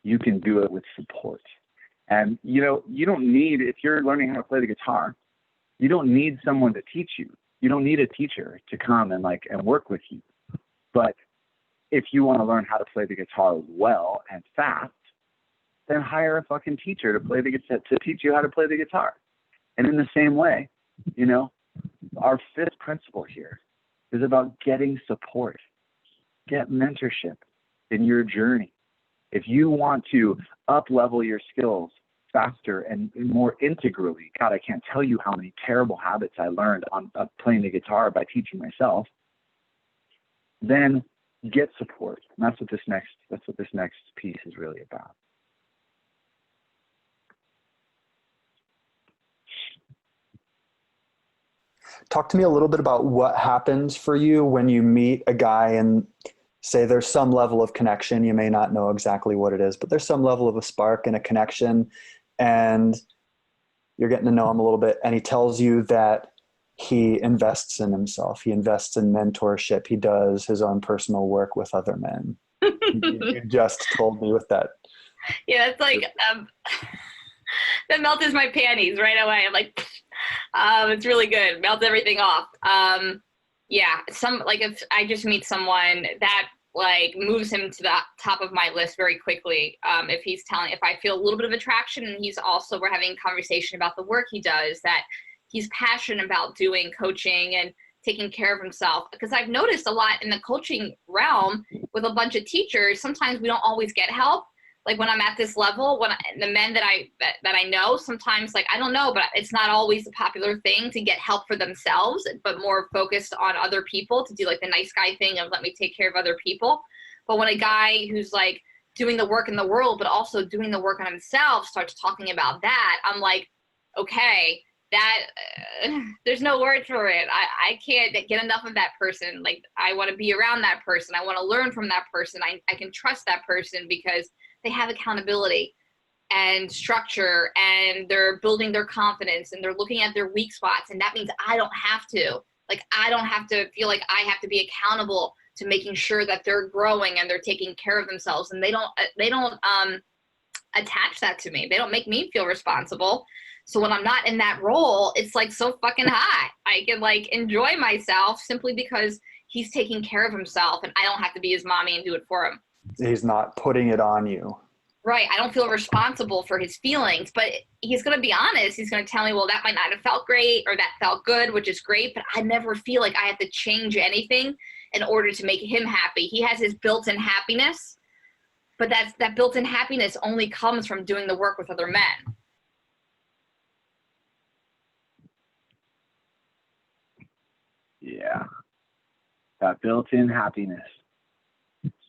You can do it with support. And, you don't need, if you're learning how to play the guitar, you don't need someone to teach you. You don't need a teacher to come and work with you. But if you want to learn how to play the guitar well and fast, then hire a fucking teacher to teach you how to play the guitar. And in the same way, our fifth principle here is about getting support. Get mentorship in your journey. If you want to up-level your skills faster and more integrally, God, I can't tell you how many terrible habits I learned on playing the guitar by teaching myself, then get support. And that's what this next piece is really about. Talk to me a little bit about what happens for you when you meet a guy and say there's some level of connection. You may not know exactly what it is, but there's some level of a spark and a connection, and you're getting to know him a little bit, and he tells you that he invests in himself. He invests in mentorship. He does his own personal work with other men. You just told me with that. Yeah, it's like that melted my panties right away. I'm like, it's really good. Melts everything off. Yeah, if I just meet someone that like moves him to the top of my list very quickly. If I feel a little bit of attraction, and we're having a conversation about the work he does, that he's passionate about doing coaching and taking care of himself. Because I've noticed a lot in the coaching realm with a bunch of teachers, sometimes we don't always get help. Like when I'm at this level, the men that I know, sometimes, like, I don't know, but it's not always a popular thing to get help for themselves, but more focused on other people, to do like the nice guy thing of let me take care of other people. But when a guy who's like doing the work in the world, but also doing the work on himself starts talking about that, I'm like, okay, that there's no word for it. I can't get enough of that person. Like, I want to be around that person. I want to learn from that person. I can trust that person because they have accountability and structure, and they're building their confidence, and they're looking at their weak spots. And that means I don't have to feel like I have to be accountable to making sure that they're growing and they're taking care of themselves. And they don't attach that to me. They don't make me feel responsible. So when I'm not in that role, it's like so fucking hot. I can like enjoy myself simply because he's taking care of himself, and I don't have to be his mommy and do it for him. He's not putting it on you. Right. I don't feel responsible for his feelings, but he's going to be honest. He's going to tell me, well, that might not have felt great, or that felt good, which is great, but I never feel like I have to change anything in order to make him happy. He has his built-in happiness, but that built-in happiness only comes from doing the work with other men. Yeah. That built-in happiness.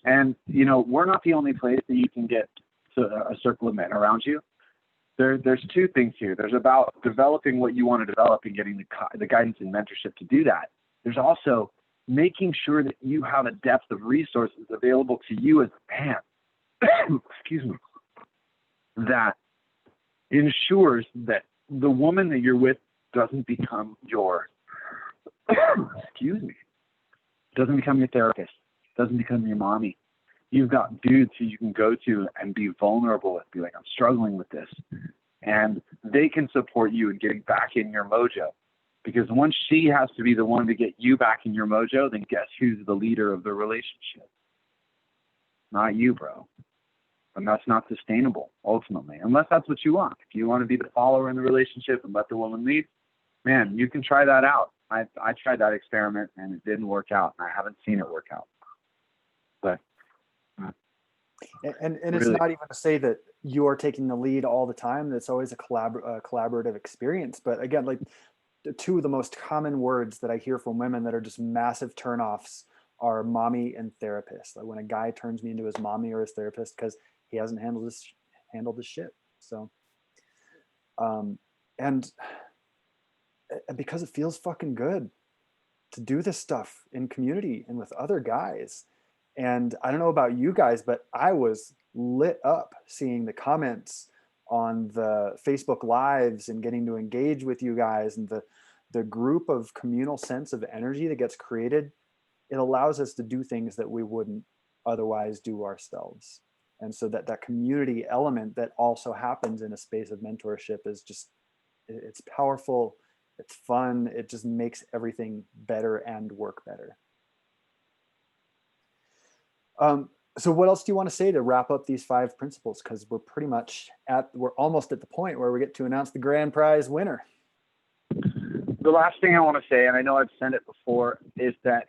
And, you know, we're not the only place that you can get to a circle of men around you. There's two things here. There's about developing what you want to develop and getting the guidance and mentorship to do that. There's also making sure that you have a depth of resources available to you as a man, excuse me, that ensures that the woman that you're with doesn't become your, doesn't become your therapist, doesn't become your mommy. You've got dudes who you can go to and be vulnerable with, be like, I'm struggling with this. And they can support you in getting back in your mojo. Because once she has to be the one to get you back in your mojo, then guess who's the leader of the relationship? Not you, bro. And that's not sustainable, ultimately, unless that's what you want. If you want to be the follower in the relationship and let the woman lead, man, you can try that out. I tried that experiment and it didn't work out. And I haven't seen it work out. But and it's really, not even to say that you're taking the lead all the time. That's always a collaborative experience. But again, like, two of the most common words that I hear from women that are just massive turnoffs are mommy and therapist. Like when a guy turns me into his mommy or his therapist because he hasn't handled this shit. So, and because it feels fucking good to do this stuff in community and with other guys. And I don't know about you guys, but I was lit up seeing the comments on the Facebook Lives and getting to engage with you guys, and the group of communal sense of energy that gets created. It allows us to do things that we wouldn't otherwise do ourselves. And so that community element that also happens in a space of mentorship is just, it's powerful. It's fun. It just makes everything better and work better. So what else do you want to say to wrap up these 5 principles? Because we're almost at the point where we get to announce the grand prize winner. The last thing I want to say, and I know I've said it before, is that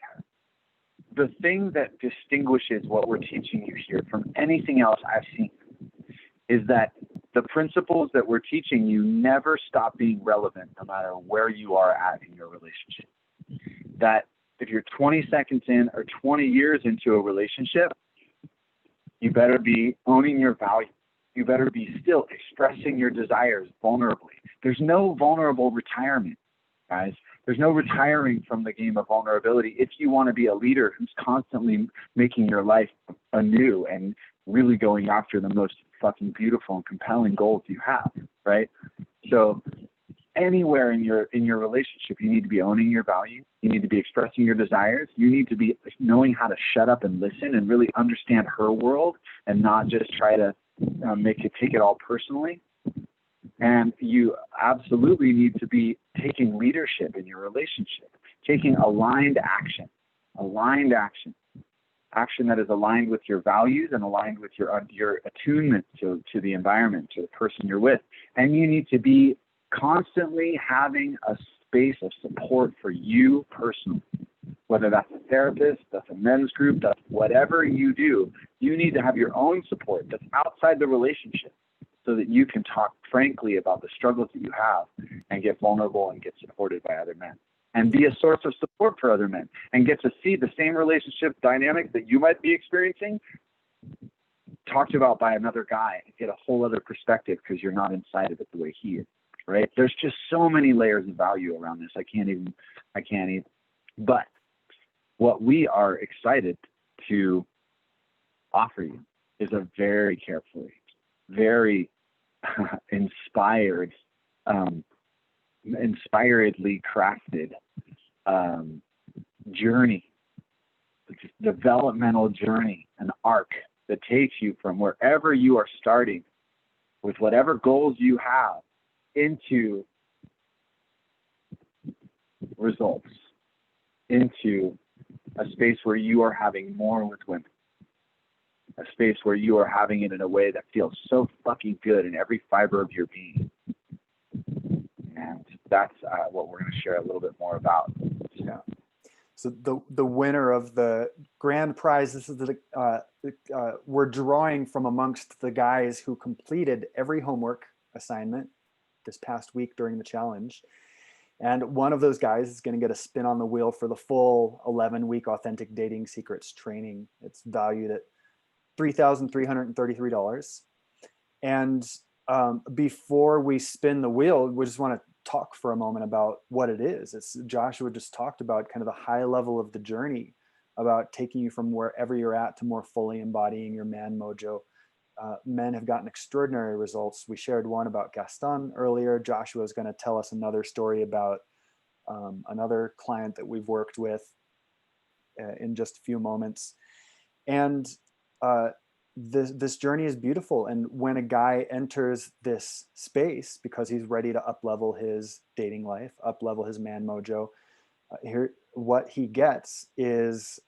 the thing that distinguishes what we're teaching you here from anything else I've seen is that the principles that we're teaching you never stop being relevant no matter where you are at in your relationship. That if you're 20 seconds in or 20 years into a relationship, you better be owning your value. You better be still expressing your desires vulnerably. There's no vulnerable retirement, guys. There's no retiring from the game of vulnerability if you want to be a leader who's constantly making your life anew and really going after the most fucking beautiful and compelling goals you have, right? So anywhere in your relationship, you need to be owning your value. You need to be expressing your desires. You need to be knowing how to shut up and listen and really understand her world and not just try to take it all personally. And you absolutely need to be taking leadership in your relationship, taking aligned action. action that is aligned with your values and aligned with your attunement to the environment, to the person you're with. And you need to be constantly having a space of support for you personally. Whether that's a therapist, that's a men's group, that's whatever you do, you need to have your own support that's outside the relationship so that you can talk frankly about the struggles that you have and get vulnerable and get supported by other men and be a source of support for other men and get to see the same relationship dynamics that you might be experiencing talked about by another guy and get a whole other perspective because you're not inside of it the way he is, right? There's just so many layers of value around this. I can't even. But what we are excited to offer you is a very carefully, very inspiredly crafted journey, developmental journey, an arc that takes you from wherever you are starting with whatever goals you have into results, into a space where you are having more with women, a space where you are having it in a way that feels so fucking good in every fiber of your being. And that's what we're going to share a little bit more about. Yeah. So the winner of the grand prize, this is we're drawing from amongst the guys who completed every homework assignment this past week during the challenge. And one of those guys is going to get a spin on the wheel for the full 11-week Authentic Dating Secrets training. It's valued at $3,333. And before we spin the wheel, we just want to talk for a moment about what it is. It's Joshua just talked about kind of the high level of the journey, about taking you from wherever you're at to more fully embodying your man mojo. Men have gotten extraordinary results. We shared one about Gaston earlier. Joshua is going to tell us another story about another client that we've worked with in just a few moments. And this journey is beautiful. And when a guy enters this space because he's ready to up-level his dating life, up-level his man mojo, here what he gets is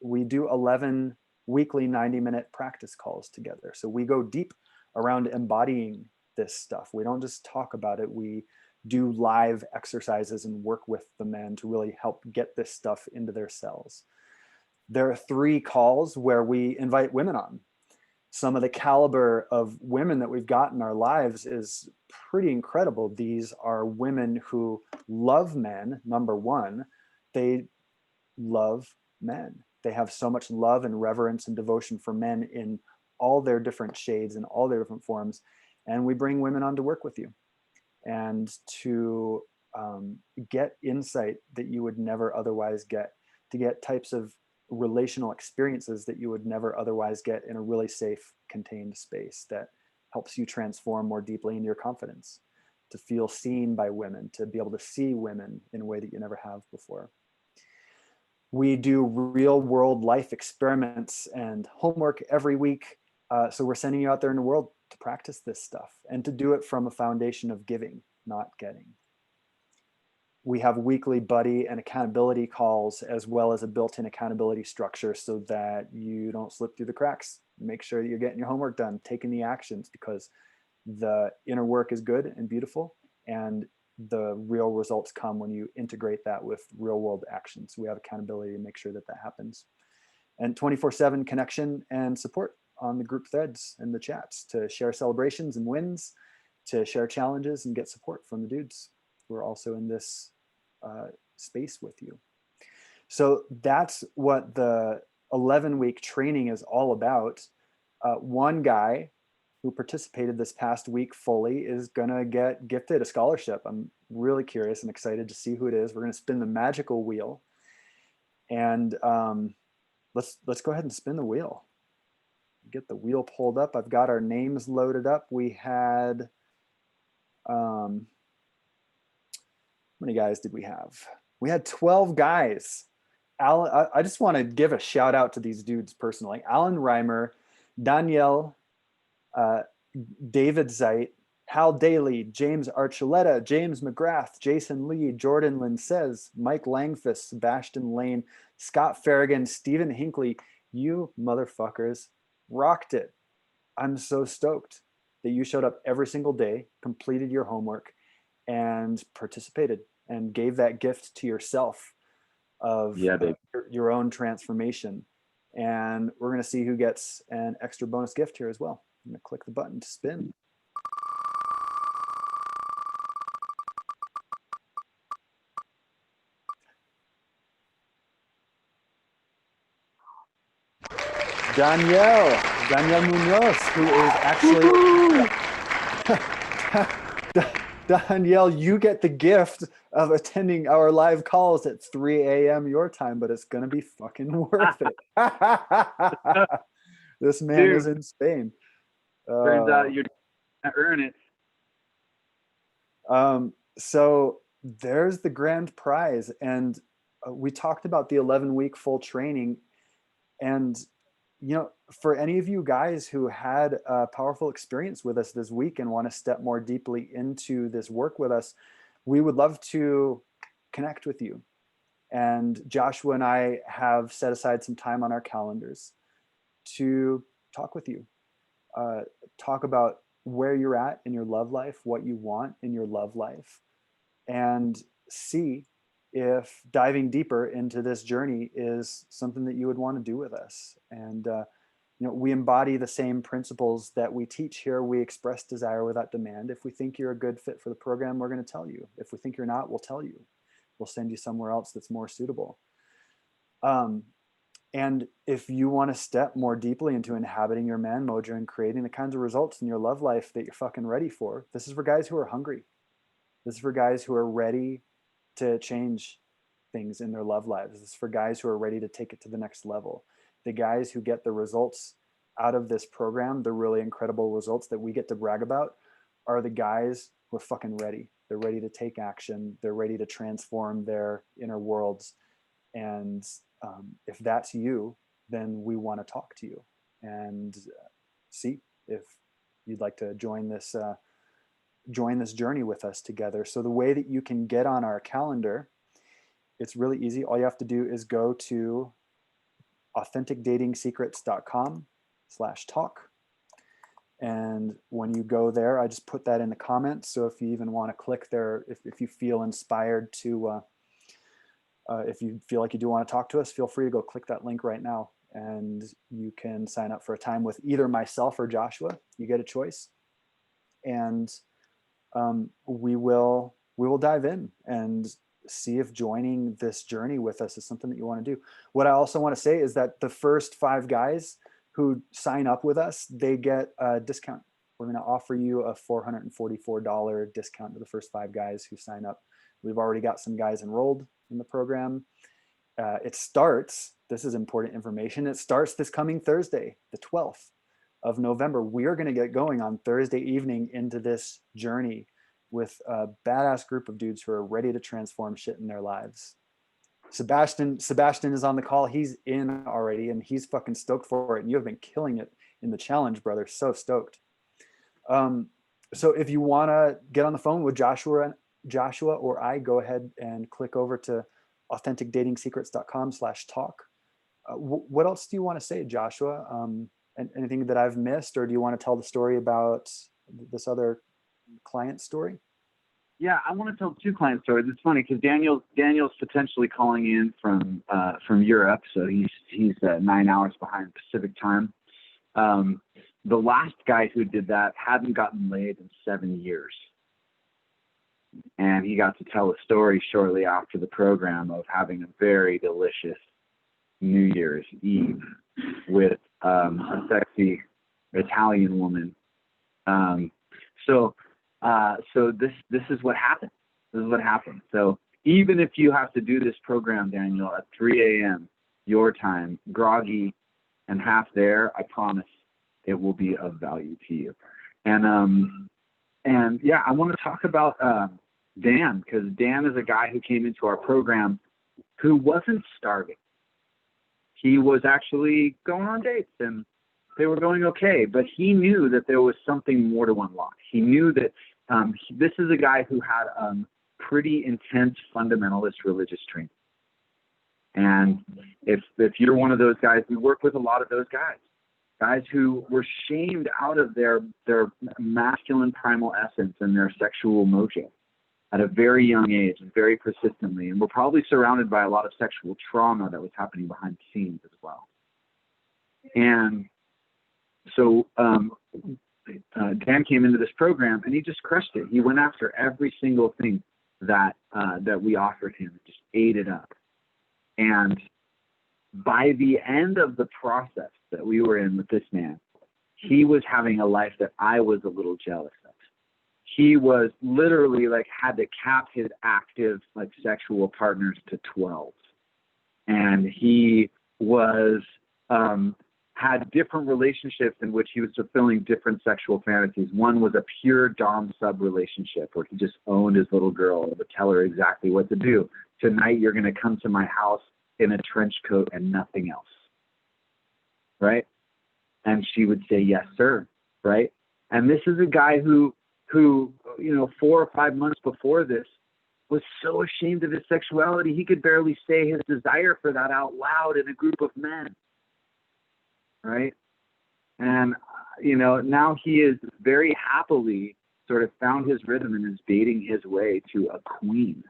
we do 11 weekly 90-minute practice calls together. So we go deep around embodying this stuff. We don't just talk about it. We do live exercises and work with the men to really help get this stuff into their cells. There are 3 calls where we invite women on. Some of the caliber of women that we've got in our lives is pretty incredible. These are women who love men, number one. They love men. They have so much love and reverence and devotion for men in all their different shades and all their different forms. And we bring women on to work with you and to get insight that you would never otherwise get, to get types of relational experiences that you would never otherwise get in a really safe, contained space that helps you transform more deeply into your confidence, to feel seen by women, to be able to see women in a way that you never have before. We do real world life experiments and homework every week. So we're sending you out there in the world to practice this stuff and to do it from a foundation of giving, not getting. We have weekly buddy and accountability calls, as well as a built-in accountability structure so that you don't slip through the cracks. Make sure that you're getting your homework done, taking the actions, because the inner work is good and beautiful, and the real results come when you integrate that with real world actions. We have accountability to make sure that that happens. And 24/7 connection and support on the group threads and the chats to share celebrations and wins, to share challenges and get support from the dudes who are also in this space with you. So that's what the 11-week training is all about. One guy who participated this past week fully is gonna get gifted a scholarship. I'm really curious and excited to see who it is. We're gonna spin the magical wheel, and let's go ahead and spin the wheel. Get the wheel pulled up. I've got our names loaded up. We had how many guys did we have? We had 12 guys. Alan, I just want to give a shout out to these dudes personally. Alan Reimer, Danielle, David Zeit, Hal Daly, James Archuleta, James McGrath, Jason Lee, Jordan Lincez, Mike Langfus, Sebastian Lane, Scott Farragon, Stephen Hinckley, you motherfuckers rocked it. I'm so stoked that you showed up every single day, completed your homework, and participated and gave that gift to yourself of your own transformation. And we're going to see who gets an extra bonus gift here as well. I'm going to click the button to spin. Danielle Munoz, who is actually Danielle, you get the gift of attending our live calls at 3 a.m. your time, but it's gonna be fucking worth it. This man is in Spain. Turns out you're gonna earn it. So there's the grand prize, and we talked about the 11-week full training, and for any of you guys who had a powerful experience with us this week and want to step more deeply into this work with us, we would love to connect with you. And Joshua and I have set aside some time on our calendars to talk with you, talk about where you're at in your love life, what you want in your love life, and see if diving deeper into this journey is something that you would want to do with us. And we embody the same principles that we teach here. We express desire without demand. If we think you're a good fit for the program, we're going to tell you. If we think you're not, we'll tell you. We'll send you somewhere else that's more suitable. And if you want to step more deeply into inhabiting your man mojo and creating the kinds of results in your love life that you're fucking ready for, this is for guys who are hungry. This is for guys who are ready to change things in their love lives. This is for guys who are ready to take it to the next level. The guys who get the results out of this program, the really incredible results that we get to brag about, are the guys who are fucking ready. They're ready to take action. They're ready to transform their inner worlds. And if that's you, then we want to talk to you and see if you'd like to join this journey with us together. So the way that you can get on our calendar, it's really easy. All you have to do is go to authenticdatingsecrets.com/talk. And when you go there, I just put that in the comments. So if you even want to click there, if you feel inspired to, if you feel like you do want to talk to us, feel free to go click that link right now. And you can sign up for a time with either myself or Joshua. You get a choice. And we will dive in and see if joining this journey with us is something that you want to do. What I also want to say is that the first 5 guys who sign up with us, they get a discount. We're going to offer you a $444 discount to the first 5 guys who sign up. We've already got some guys enrolled in the program. It starts, this is important information, it starts this coming Thursday, the 12th of November. We are going to get going on Thursday evening into this journey with a badass group of dudes who are ready to transform shit in their lives. Sebastian is on the call. He's in already and he's fucking stoked for it. And you have been killing it in the challenge, brother. So stoked. So if you want to get on the phone with Joshua or I, go ahead and click over to authenticdatingsecrets.com/talk. What else do you want to say, Joshua? Anything that I've missed, or do you want to tell the story about this other client story? Yeah, I want to tell 2 client stories. It's funny because Daniel's potentially calling in from Europe, so he's 9 hours behind Pacific time. The last guy who did that hadn't gotten laid in 7 years, and he got to tell a story shortly after the program of having a very delicious New Year's Eve with a sexy Italian woman. So this is what happened. This is what happened. So even if you have to do this program, Daniel, at 3 a.m. your time, groggy and half there, I promise it will be of value to you. And yeah, I want to talk about Dan, because Dan is a guy who came into our program who wasn't starving. He was actually going on dates and they were going okay, but he knew that there was something more to unlock. He knew that this is a guy who had pretty intense fundamentalist religious training. And If you're one of those guys, we work with a lot of those guys who were shamed out of their masculine primal essence and their sexual mojo at a very young age and very persistently. And we're probably surrounded by a lot of sexual trauma that was happening behind the scenes as well. And so Dan came into this program and he just crushed it. He went after every single thing that we offered him, just ate it up. And by the end of the process that we were in with this man, he was having a life that I was a little jealous of. He was literally like had to cap his active like sexual partners to 12. And he was had different relationships in which he was fulfilling different sexual fantasies. One was a pure dom sub relationship where he just owned his little girl and would tell her exactly what to do. Tonight you're going to come to my house in a trench coat and nothing else. Right? And she would say, yes, sir. Right? And this is a guy who, 4 or 5 months before this was so ashamed of his sexuality, he could barely say his desire for that out loud in a group of men. Right? And, now he is very happily sort of found his rhythm and is baiting his way to a queen.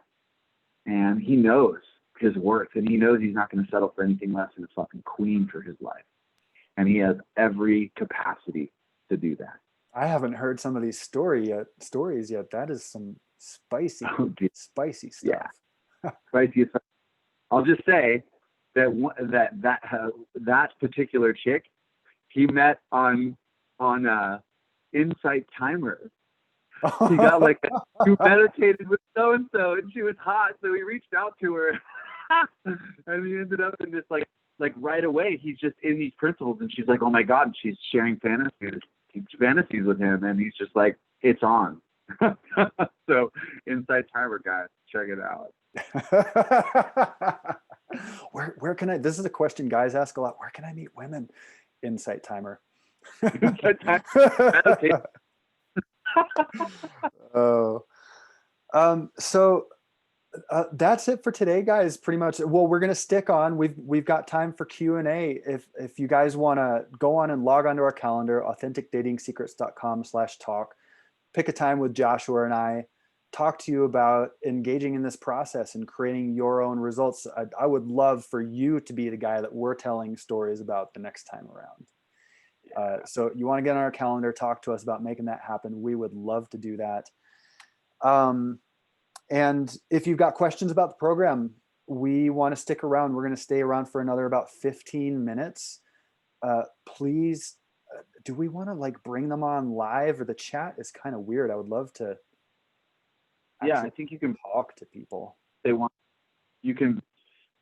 And he knows his worth, and he knows he's not going to settle for anything less than a fucking queen for his life. And he has every capacity to do that. I haven't heard some of these stories yet. That is some spicy stuff. Yeah. Spicy stuff. I'll just say that particular chick, he met on Insight Timer. He got like you meditated with so and she was hot, so he reached out to her, and he ended up in this like right away. He's just in these principles, and she's like, oh my god, and she's sharing fantasies with him, and he's just like, it's on. So Insight Timer, guys, check it out. Where can I? This is a question guys ask a lot. Where can I meet women? Insight Timer. Insight Timer. So that's it for today, guys. Pretty much. Well, we're gonna stick on. We've got time for Q&A. If you guys want to go on and log onto our calendar, authenticdatingsecrets.com/talk. Pick a time with Joshua and I. Talk to you about engaging in this process and creating your own results. I would love for you to be the guy that we're telling stories about the next time around. So you want to get on our calendar, talk to us about making that happen. We would love to do that. And if you've got questions about the program, we want to stick around. We're going to stay around for another about 15 minutes. Please, do we want to bring them on live, or the chat is kind of weird? I would love to. Yeah, I think you can talk to people. They want you can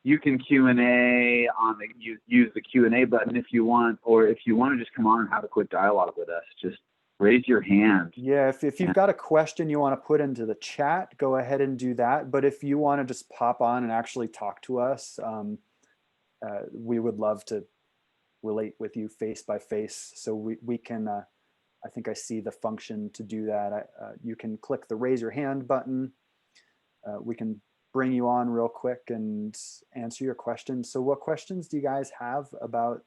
Q&A on use the Q&A button if you want, or if you want to just come on and have a quick dialogue with us, just raise your hand. Yeah, if you've got a question you want to put into the chat, go ahead and do that. But if you want to just pop on and actually talk to us, we would love to relate with you face by face. So we can. I think I see the function to do that. You can click the raise your hand button. We can bring you on real quick and answer your questions. So what questions do you guys have about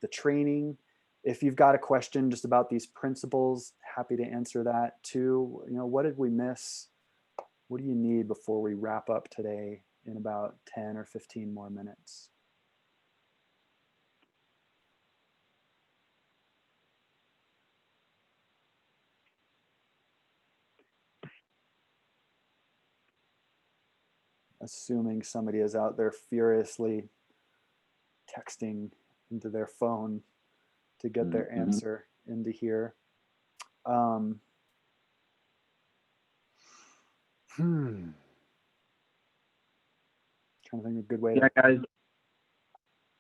the training? If you've got a question just about these principles, happy to answer that too. What did we miss? What do you need before we wrap up today in about 10 or 15 more minutes? Assuming somebody is out there furiously texting into their phone to get their answer into here. Trying to think of a good way. Yeah, guys.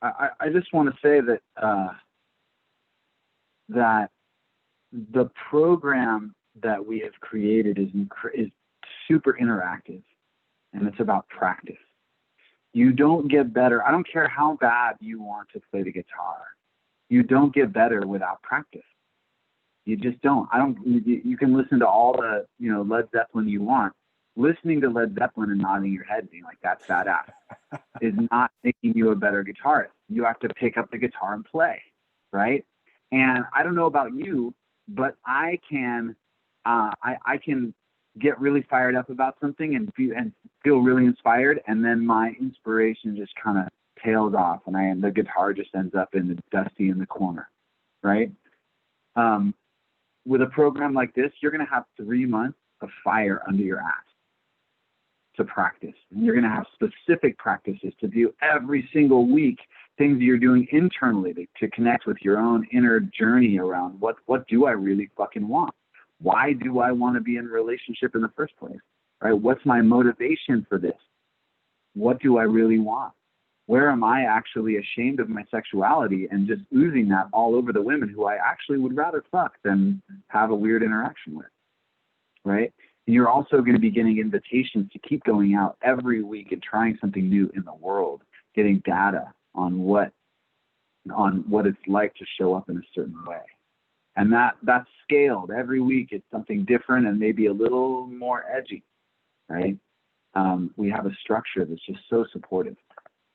I just want to say that that the program that we have created is super interactive. And it's about practice. You don't get better. I don't care how bad you want to play the guitar. You don't get better without practice. You just don't. You can listen to all the, Led Zeppelin you want. Listening to Led Zeppelin and nodding your head being like, that's badass, is not making you a better guitarist. You have to pick up the guitar and play, right? And I don't know about you, but I can get really fired up about something and feel really inspired, and then my inspiration just kind of tails off, and the guitar just ends up in the dusty in the corner, right? With a program like this, you're going to have 3 months of fire under your ass to practice. And you're going to have specific practices to do every single week, things you're doing internally to connect with your own inner journey around what do I really fucking want? Why do I want to be in a relationship in the first place? Right? What's my motivation for this? What do I really want? Where am I actually ashamed of my sexuality and just oozing that all over the women who I actually would rather fuck than have a weird interaction with? Right? And you're also going to be getting invitations to keep going out every week and trying something new in the world, getting data on what it's like to show up in a certain way. And that's scaled. Every week it's something different and maybe a little more edgy, right? We have a structure that's just so supportive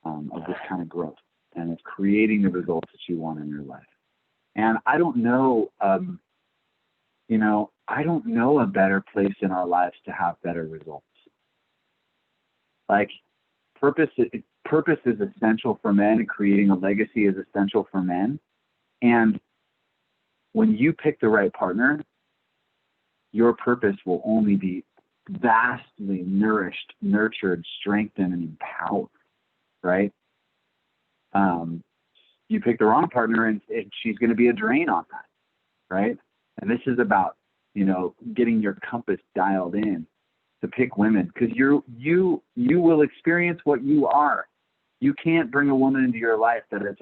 of this kind of growth and of creating the results that you want in your life. And I don't know, I don't know a better place in our lives to have better results. Like purpose is essential for men, and creating a legacy is essential for men. And when you pick the right partner, your purpose will only be vastly nourished, nurtured, strengthened, and empowered, right? You pick the wrong partner and she's going to be a drain on that, right? And this is about, getting your compass dialed in to pick women, because you will experience what you are. You can't bring a woman into your life that is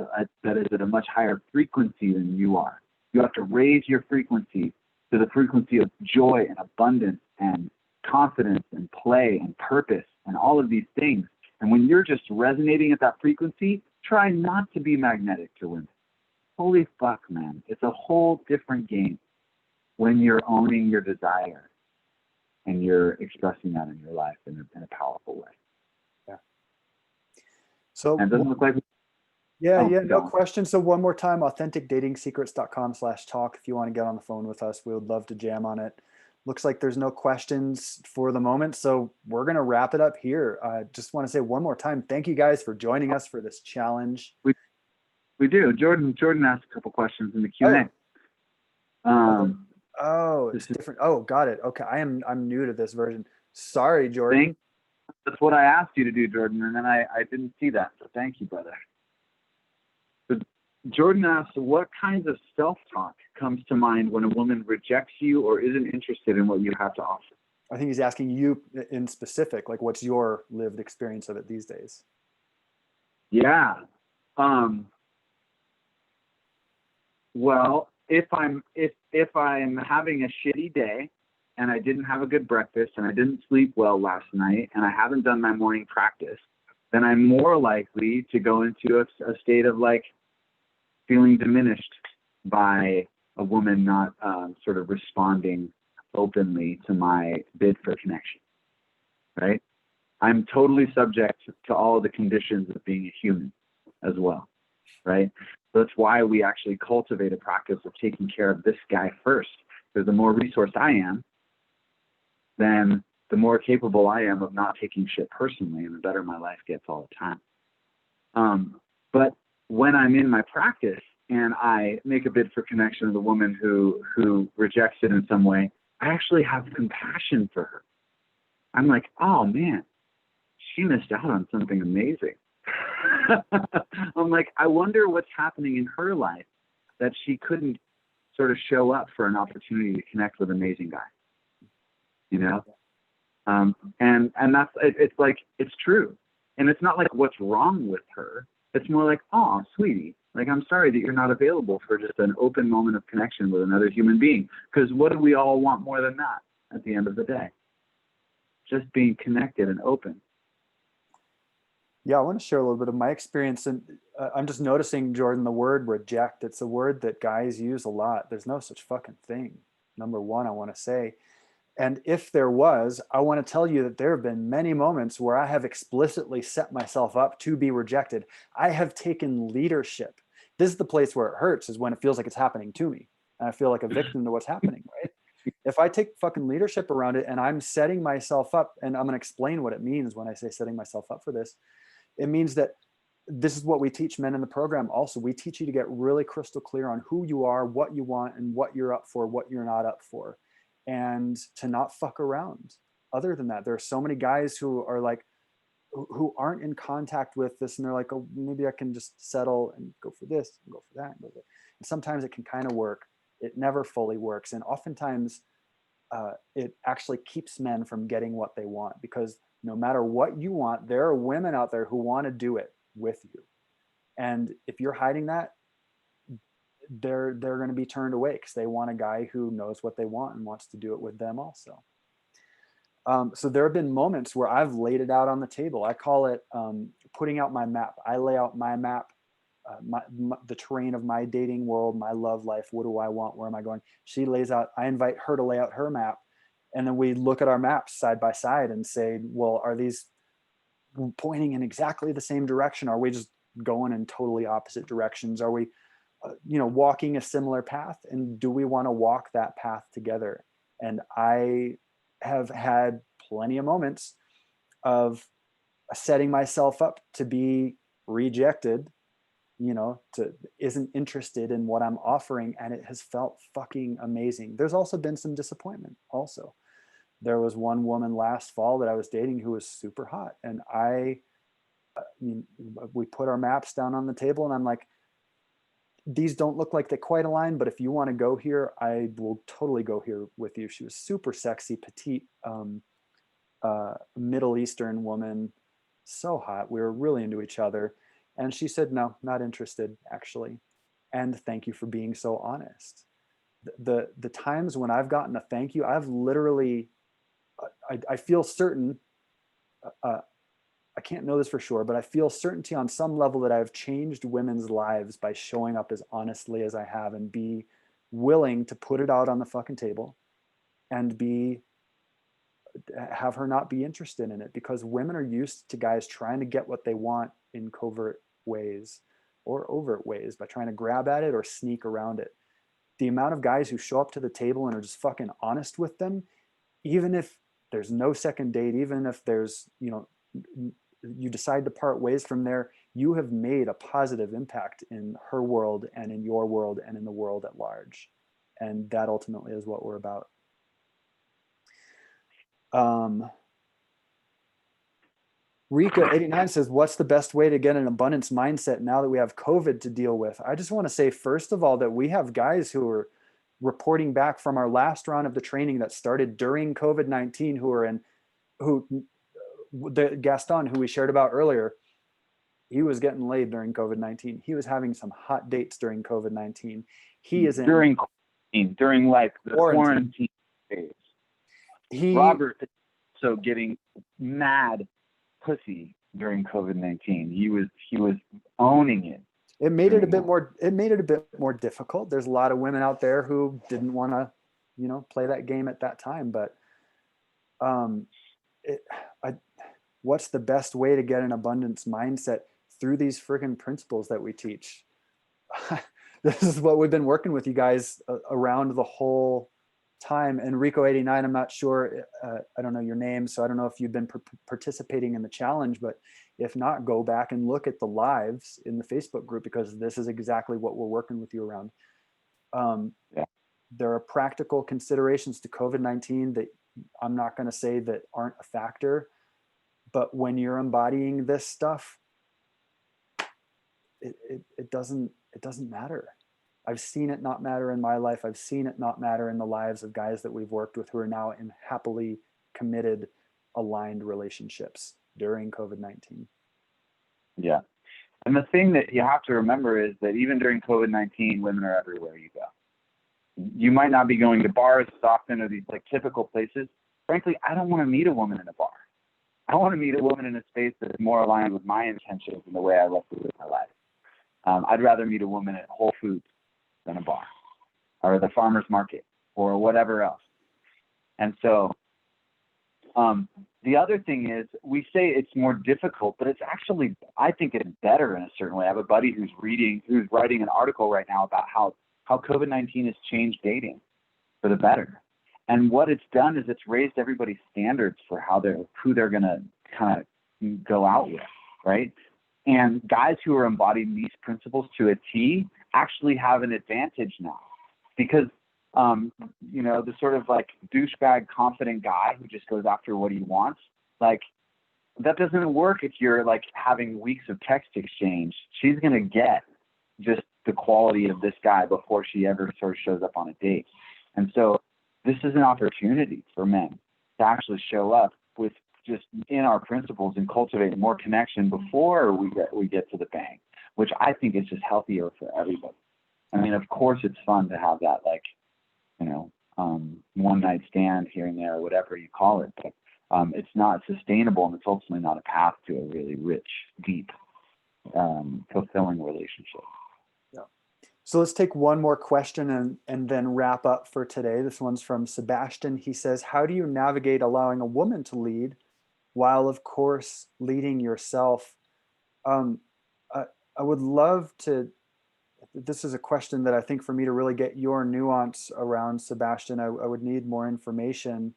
at a much higher frequency than you are. You have to raise your frequency to the frequency of joy and abundance and confidence and play and purpose and all of these things. And when you're just resonating at that frequency, try not to be magnetic to women. Holy fuck, man. It's a whole different game when you're owning your desire and you're expressing that in your life in a powerful way. Yeah. So and it doesn't look like no question. So one more time, authenticdatingsecrets.com/talk. If you want to get on the phone with us, we would love to jam on it. Looks like there's no questions for the moment. So we're going to wrap it up here. I just want to say one more time, thank you guys for joining us for this challenge. We do. Jordan asked a couple questions in the Q&A. It's different. Oh, got it. Okay. I'm new to this version. Sorry, Jordan. That's what I asked you to do, Jordan. And then I didn't see that. So thank you, brother. Jordan asks, what kinds of self-talk comes to mind when a woman rejects you or isn't interested in what you have to offer? I think he's asking you in specific, like what's your lived experience of it these days? Yeah. Well, if I'm having a shitty day and I didn't have a good breakfast and I didn't sleep well last night and I haven't done my morning practice, then I'm more likely to go into a state of like feeling diminished by a woman not sort of responding openly to my bid for connection, right? I'm totally subject to all the conditions of being a human as well, right? So that's why we actually cultivate a practice of taking care of this guy first, because the more resourced I am, then the more capable I am of not taking shit personally, and the better my life gets all the time. But when I'm in my practice and I make a bid for connection with a woman who rejects it in some way, I actually have compassion for her. I'm like, oh man, she missed out on something amazing. I'm like, I wonder what's happening in her life that she couldn't sort of show up for an opportunity to connect with an amazing guy, and that's, it's like, it's true. And it's not like what's wrong with her. It's more like, oh, sweetie, like, I'm sorry that you're not available for just an open moment of connection with another human being. Because what do we all want more than that at the end of the day? Just being connected and open. Yeah, I want to share a little bit of my experience. And I'm just noticing, Jordan, the word reject, it's a word that guys use a lot. There's no such fucking thing. Number one, I want to say. And if there was, I want to tell you that there have been many moments where I have explicitly set myself up to be rejected. I have taken leadership. This is the place where it hurts, is when it feels like it's happening to me. And I feel like a victim to what's happening, right? If I take fucking leadership around it and I'm setting myself up, and I'm going to explain what it means when I say setting myself up for this, it means that this is what we teach men in the program. Also, we teach you to get really crystal clear on who you are, what you want, and what you're up for, what you're not up for, and to not fuck around. Other than that, there are so many guys who are like, who aren't in contact with this, and they're like, oh, maybe I can just settle and go for this and go for that. And sometimes it can kind of work. It never fully works. And oftentimes it actually keeps men from getting what they want, because no matter what you want, there are women out there who want to do it with you. And if you're hiding that, they're going to be turned away, because they want a guy who knows what they want and wants to do it with them also. So there have been moments where I've laid it out on the table. I call it putting out my map. I lay out my map, the terrain of my dating world, my love life. What do I want? Where am I going? She lays out, I invite her to lay out her map. And then we look at our maps side by side and say, well, are these pointing in exactly the same direction? Are we just going in totally opposite directions? Are we, walking a similar path? And do we want to walk that path together? And I have had plenty of moments of setting myself up to be rejected, isn't interested in what I'm offering. And it has felt fucking amazing. There's also been some disappointment also. There was one woman last fall that I was dating who was super hot. And we put our maps down on the table, and I'm like, these don't look like they quite align, but if you want to go here, I will totally go here with you. She was super sexy, petite, Middle Eastern woman, so hot. We were really into each other. And she said, no, not interested, actually. And thank you for being so honest. The times when I've gotten a thank you, I've literally, I feel certain, I can't know this for sure, but I feel certainty on some level that I've changed women's lives by showing up as honestly as I have, and be willing to put it out on the fucking table and have her not be interested in it, because women are used to guys trying to get what they want in covert ways or overt ways by trying to grab at it or sneak around it. The amount of guys who show up to the table and are just fucking honest with them, even if there's no second date, even if there's, you decide to part ways from there, you have made a positive impact in her world and in your world and in the world at large. And that ultimately is what we're about. Rika89 says, what's the best way to get an abundance mindset now that we have COVID to deal with? I just want to say, first of all, that we have guys who are reporting back from our last round of the training that started during COVID-19 the Gaston, who we shared about earlier, he was getting laid during COVID-19. He was having some hot dates during COVID-19. He is during like the quarantine phase. Robert is also getting mad pussy during COVID-19. He was owning it. It made it a bit more difficult. There's a lot of women out there who didn't want to, play that game at that time. But what's the best way to get an abundance mindset? Through these friggin' principles that we teach. This is what we've been working with you guys around the whole time. And Rico89, I'm not sure, I don't know your name, so I don't know if you've been participating in the challenge, but if not, go back and look at the lives in the Facebook group, because this is exactly what we're working with you around. There are practical considerations to COVID-19 that I'm not going to say that aren't a factor, but when you're embodying this stuff, it doesn't matter. I've seen it not matter in my life. I've seen it not matter in the lives of guys that we've worked with who are now in happily committed, aligned relationships during COVID-19. Yeah. And the thing that you have to remember is that even during COVID-19, women are everywhere you go. You might not be going to bars as often or these like typical places. Frankly, I don't want to meet a woman in a bar. I want to meet a woman in a space that is more aligned with my intentions and the way I love to live my life. I'd rather meet a woman at Whole Foods than a bar or the farmer's market or whatever else. And so the other thing is, we say it's more difficult, but it's actually, I think it's better in a certain way. I have a buddy who's writing an article right now about how COVID-19 has changed dating for the better. And what it's done is it's raised everybody's standards for who they're going to kind of go out with, right? And guys who are embodying these principles to a T actually have an advantage now, because the sort of like douchebag confident guy who just goes after what he wants, like, that doesn't work if you're like having weeks of text exchange. She's going to get just the quality of this guy before she ever sort of shows up on a date. And so this is an opportunity for men to actually show up with just in our principles and cultivate more connection before we get to the bang, which I think is just healthier for everybody. I mean, of course it's fun to have that, like, one night stand here and there, or whatever you call it, but it's not sustainable, and it's ultimately not a path to a really rich, deep, fulfilling relationship. Yeah. So let's take one more question and then wrap up for today. This one's from Sebastian. He says, how do you navigate allowing a woman to lead while, of course, leading yourself? I would love to, this is a question that I think for me to really get your nuance around, Sebastian, I would need more information,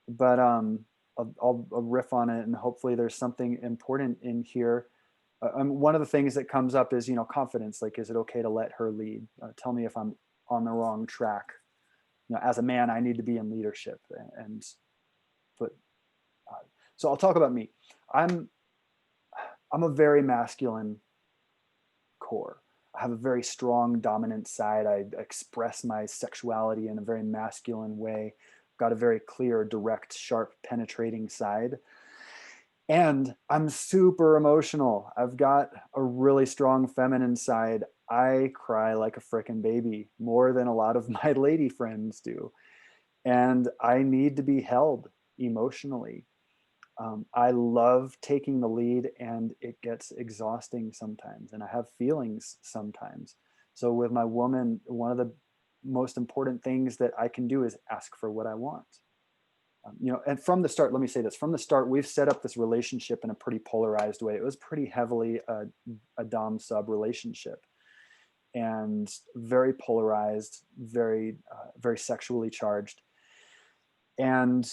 but I'll riff on it, and hopefully there's something important in here. One of the things that comes up is, confidence. Like, is it okay to let her lead? Tell me if I'm on the wrong track. As a man, I need to be in leadership, so I'll talk about me. I'm a very masculine core. I have a very strong dominant side. I express my sexuality in a very masculine way. I've got a very clear, direct, sharp, penetrating side. And I'm super emotional. I've got a really strong feminine side. I cry like a frickin' baby, more than a lot of my lady friends do. And I need to be held emotionally. I love taking the lead, and it gets exhausting sometimes, and I have feelings sometimes. So with my woman, one of the most important things that I can do is ask for what I want. And from the start, let me say this, from the start, we've set up this relationship in a pretty polarized way. It was pretty heavily a dom sub relationship, and very polarized, very, very sexually charged. And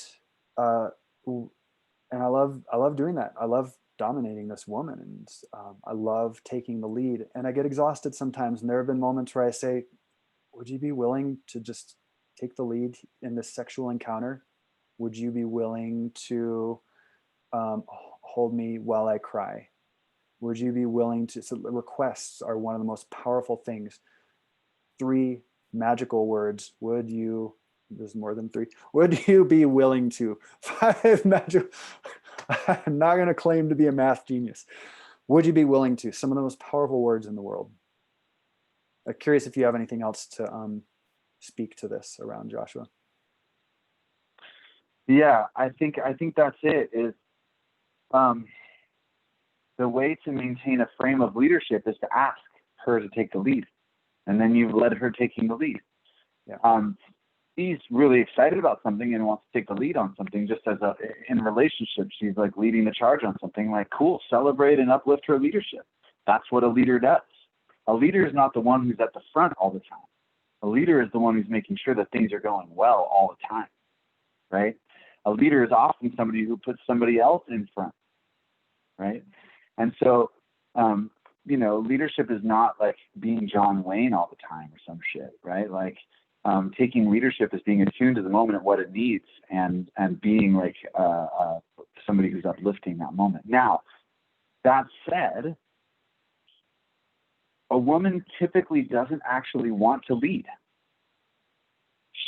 I love doing that. I love dominating this woman, and I love taking the lead, and I get exhausted sometimes. And there have been moments where I say, would you be willing to just take the lead in this sexual encounter? Would you be willing to hold me while I cry? Would you be willing to, so requests are one of the most powerful things. 3 magical words. Would you, there's more than 3. Would you be willing to? 5 magic. I'm not going to claim to be a math genius. Would you be willing to? Some of the most powerful words in the world. I'm curious if you have anything else to speak to this around, Joshua. Yeah, I think that's it. Is the way to maintain a frame of leadership is to ask her to take the lead, and then you've led her taking the lead. Yeah. He's really excited about something and wants to take the lead on something, just as in relationships, she's like leading the charge on something. Like, cool, celebrate and uplift her leadership. That's what a leader does. A leader is not the one who's at the front all the time. A leader is the one who's making sure that things are going well all the time, right? A leader is often somebody who puts somebody else in front, right? And so, leadership is not like being John Wayne all the time or some shit, right? Like, taking leadership is being attuned to the moment and what it needs, and being like somebody who's uplifting that moment. Now, that said, a woman typically doesn't actually want to lead.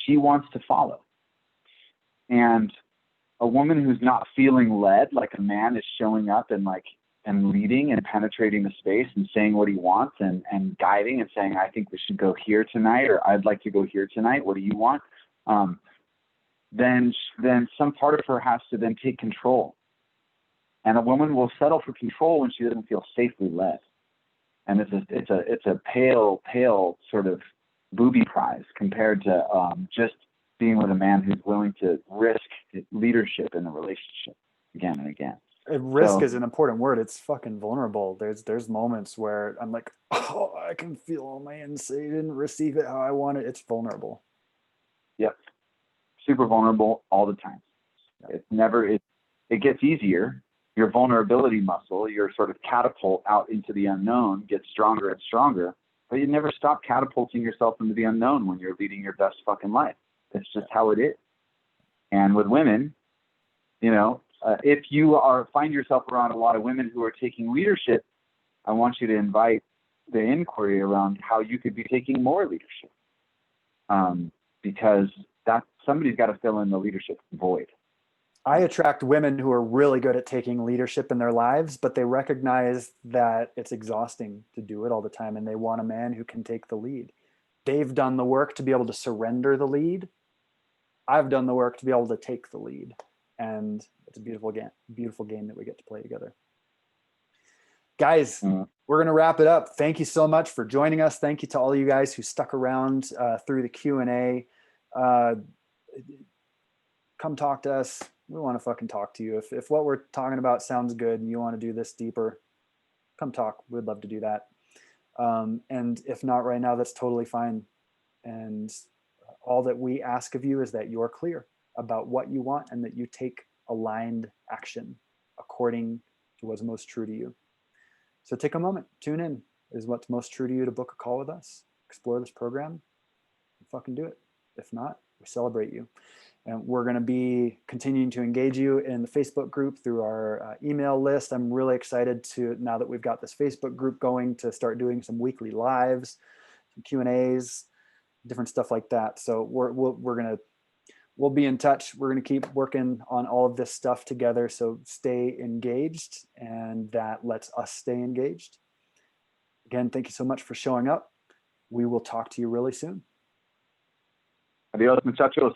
She wants to follow. And a woman who's not feeling led, like a man is showing up and leading and penetrating the space and saying what he wants and guiding and saying, I think we should go here tonight, or I'd like to go here tonight. What do you want? Then some part of her has to then take control. And a woman will settle for control when she doesn't feel safely led. And it's a pale sort of booby prize compared to just being with a man who's willing to risk leadership in the relationship again and again. Risk So- is an important word. It's fucking vulnerable. There's moments where I'm like, oh, I can feel all my inside and receive it how I want it. It's vulnerable. Yep. Super vulnerable all the time. It's never, it gets easier. Your vulnerability muscle, your sort of catapult out into the unknown gets stronger and stronger, but you never stop catapulting yourself into the unknown when you're leading your best fucking life. That's just how it is. And with women, you know, if you find yourself around a lot of women who are taking leadership, I want you to invite the inquiry around how you could be taking more leadership. Because somebody's got to fill in the leadership void. I attract women who are really good at taking leadership in their lives, but they recognize that it's exhausting to do it all the time, and they want a man who can take the lead. They've done the work to be able to surrender the lead. I've done the work to be able to take the lead, and it's a beautiful game that we get to play together. Guys, we're going to wrap it up. Thank you so much for joining us. Thank you to all you guys who stuck around through the Q&A. Come talk to us. We want to fucking talk to you. If what we're talking about sounds good and you want to do this deeper, come talk. We'd love to do that. And if not right now, that's totally fine. And all that we ask of you is that you're clear about what you want and that you take aligned action according to what's most true to you. So take a moment, tune in. Is what's most true to you to book a call with us, explore this program, and fucking do it. If not, we celebrate you. And we're going to be continuing to engage you in the Facebook group through our email list. I'm really excited to, now that we've got this Facebook group going, to start doing some weekly lives, some Q&As, different stuff like that. So we'll be in touch. We're going to keep working on all of this stuff together. So stay engaged, and that lets us stay engaged. Again, thank you so much for showing up. We will talk to you really soon. Adios, muchachos.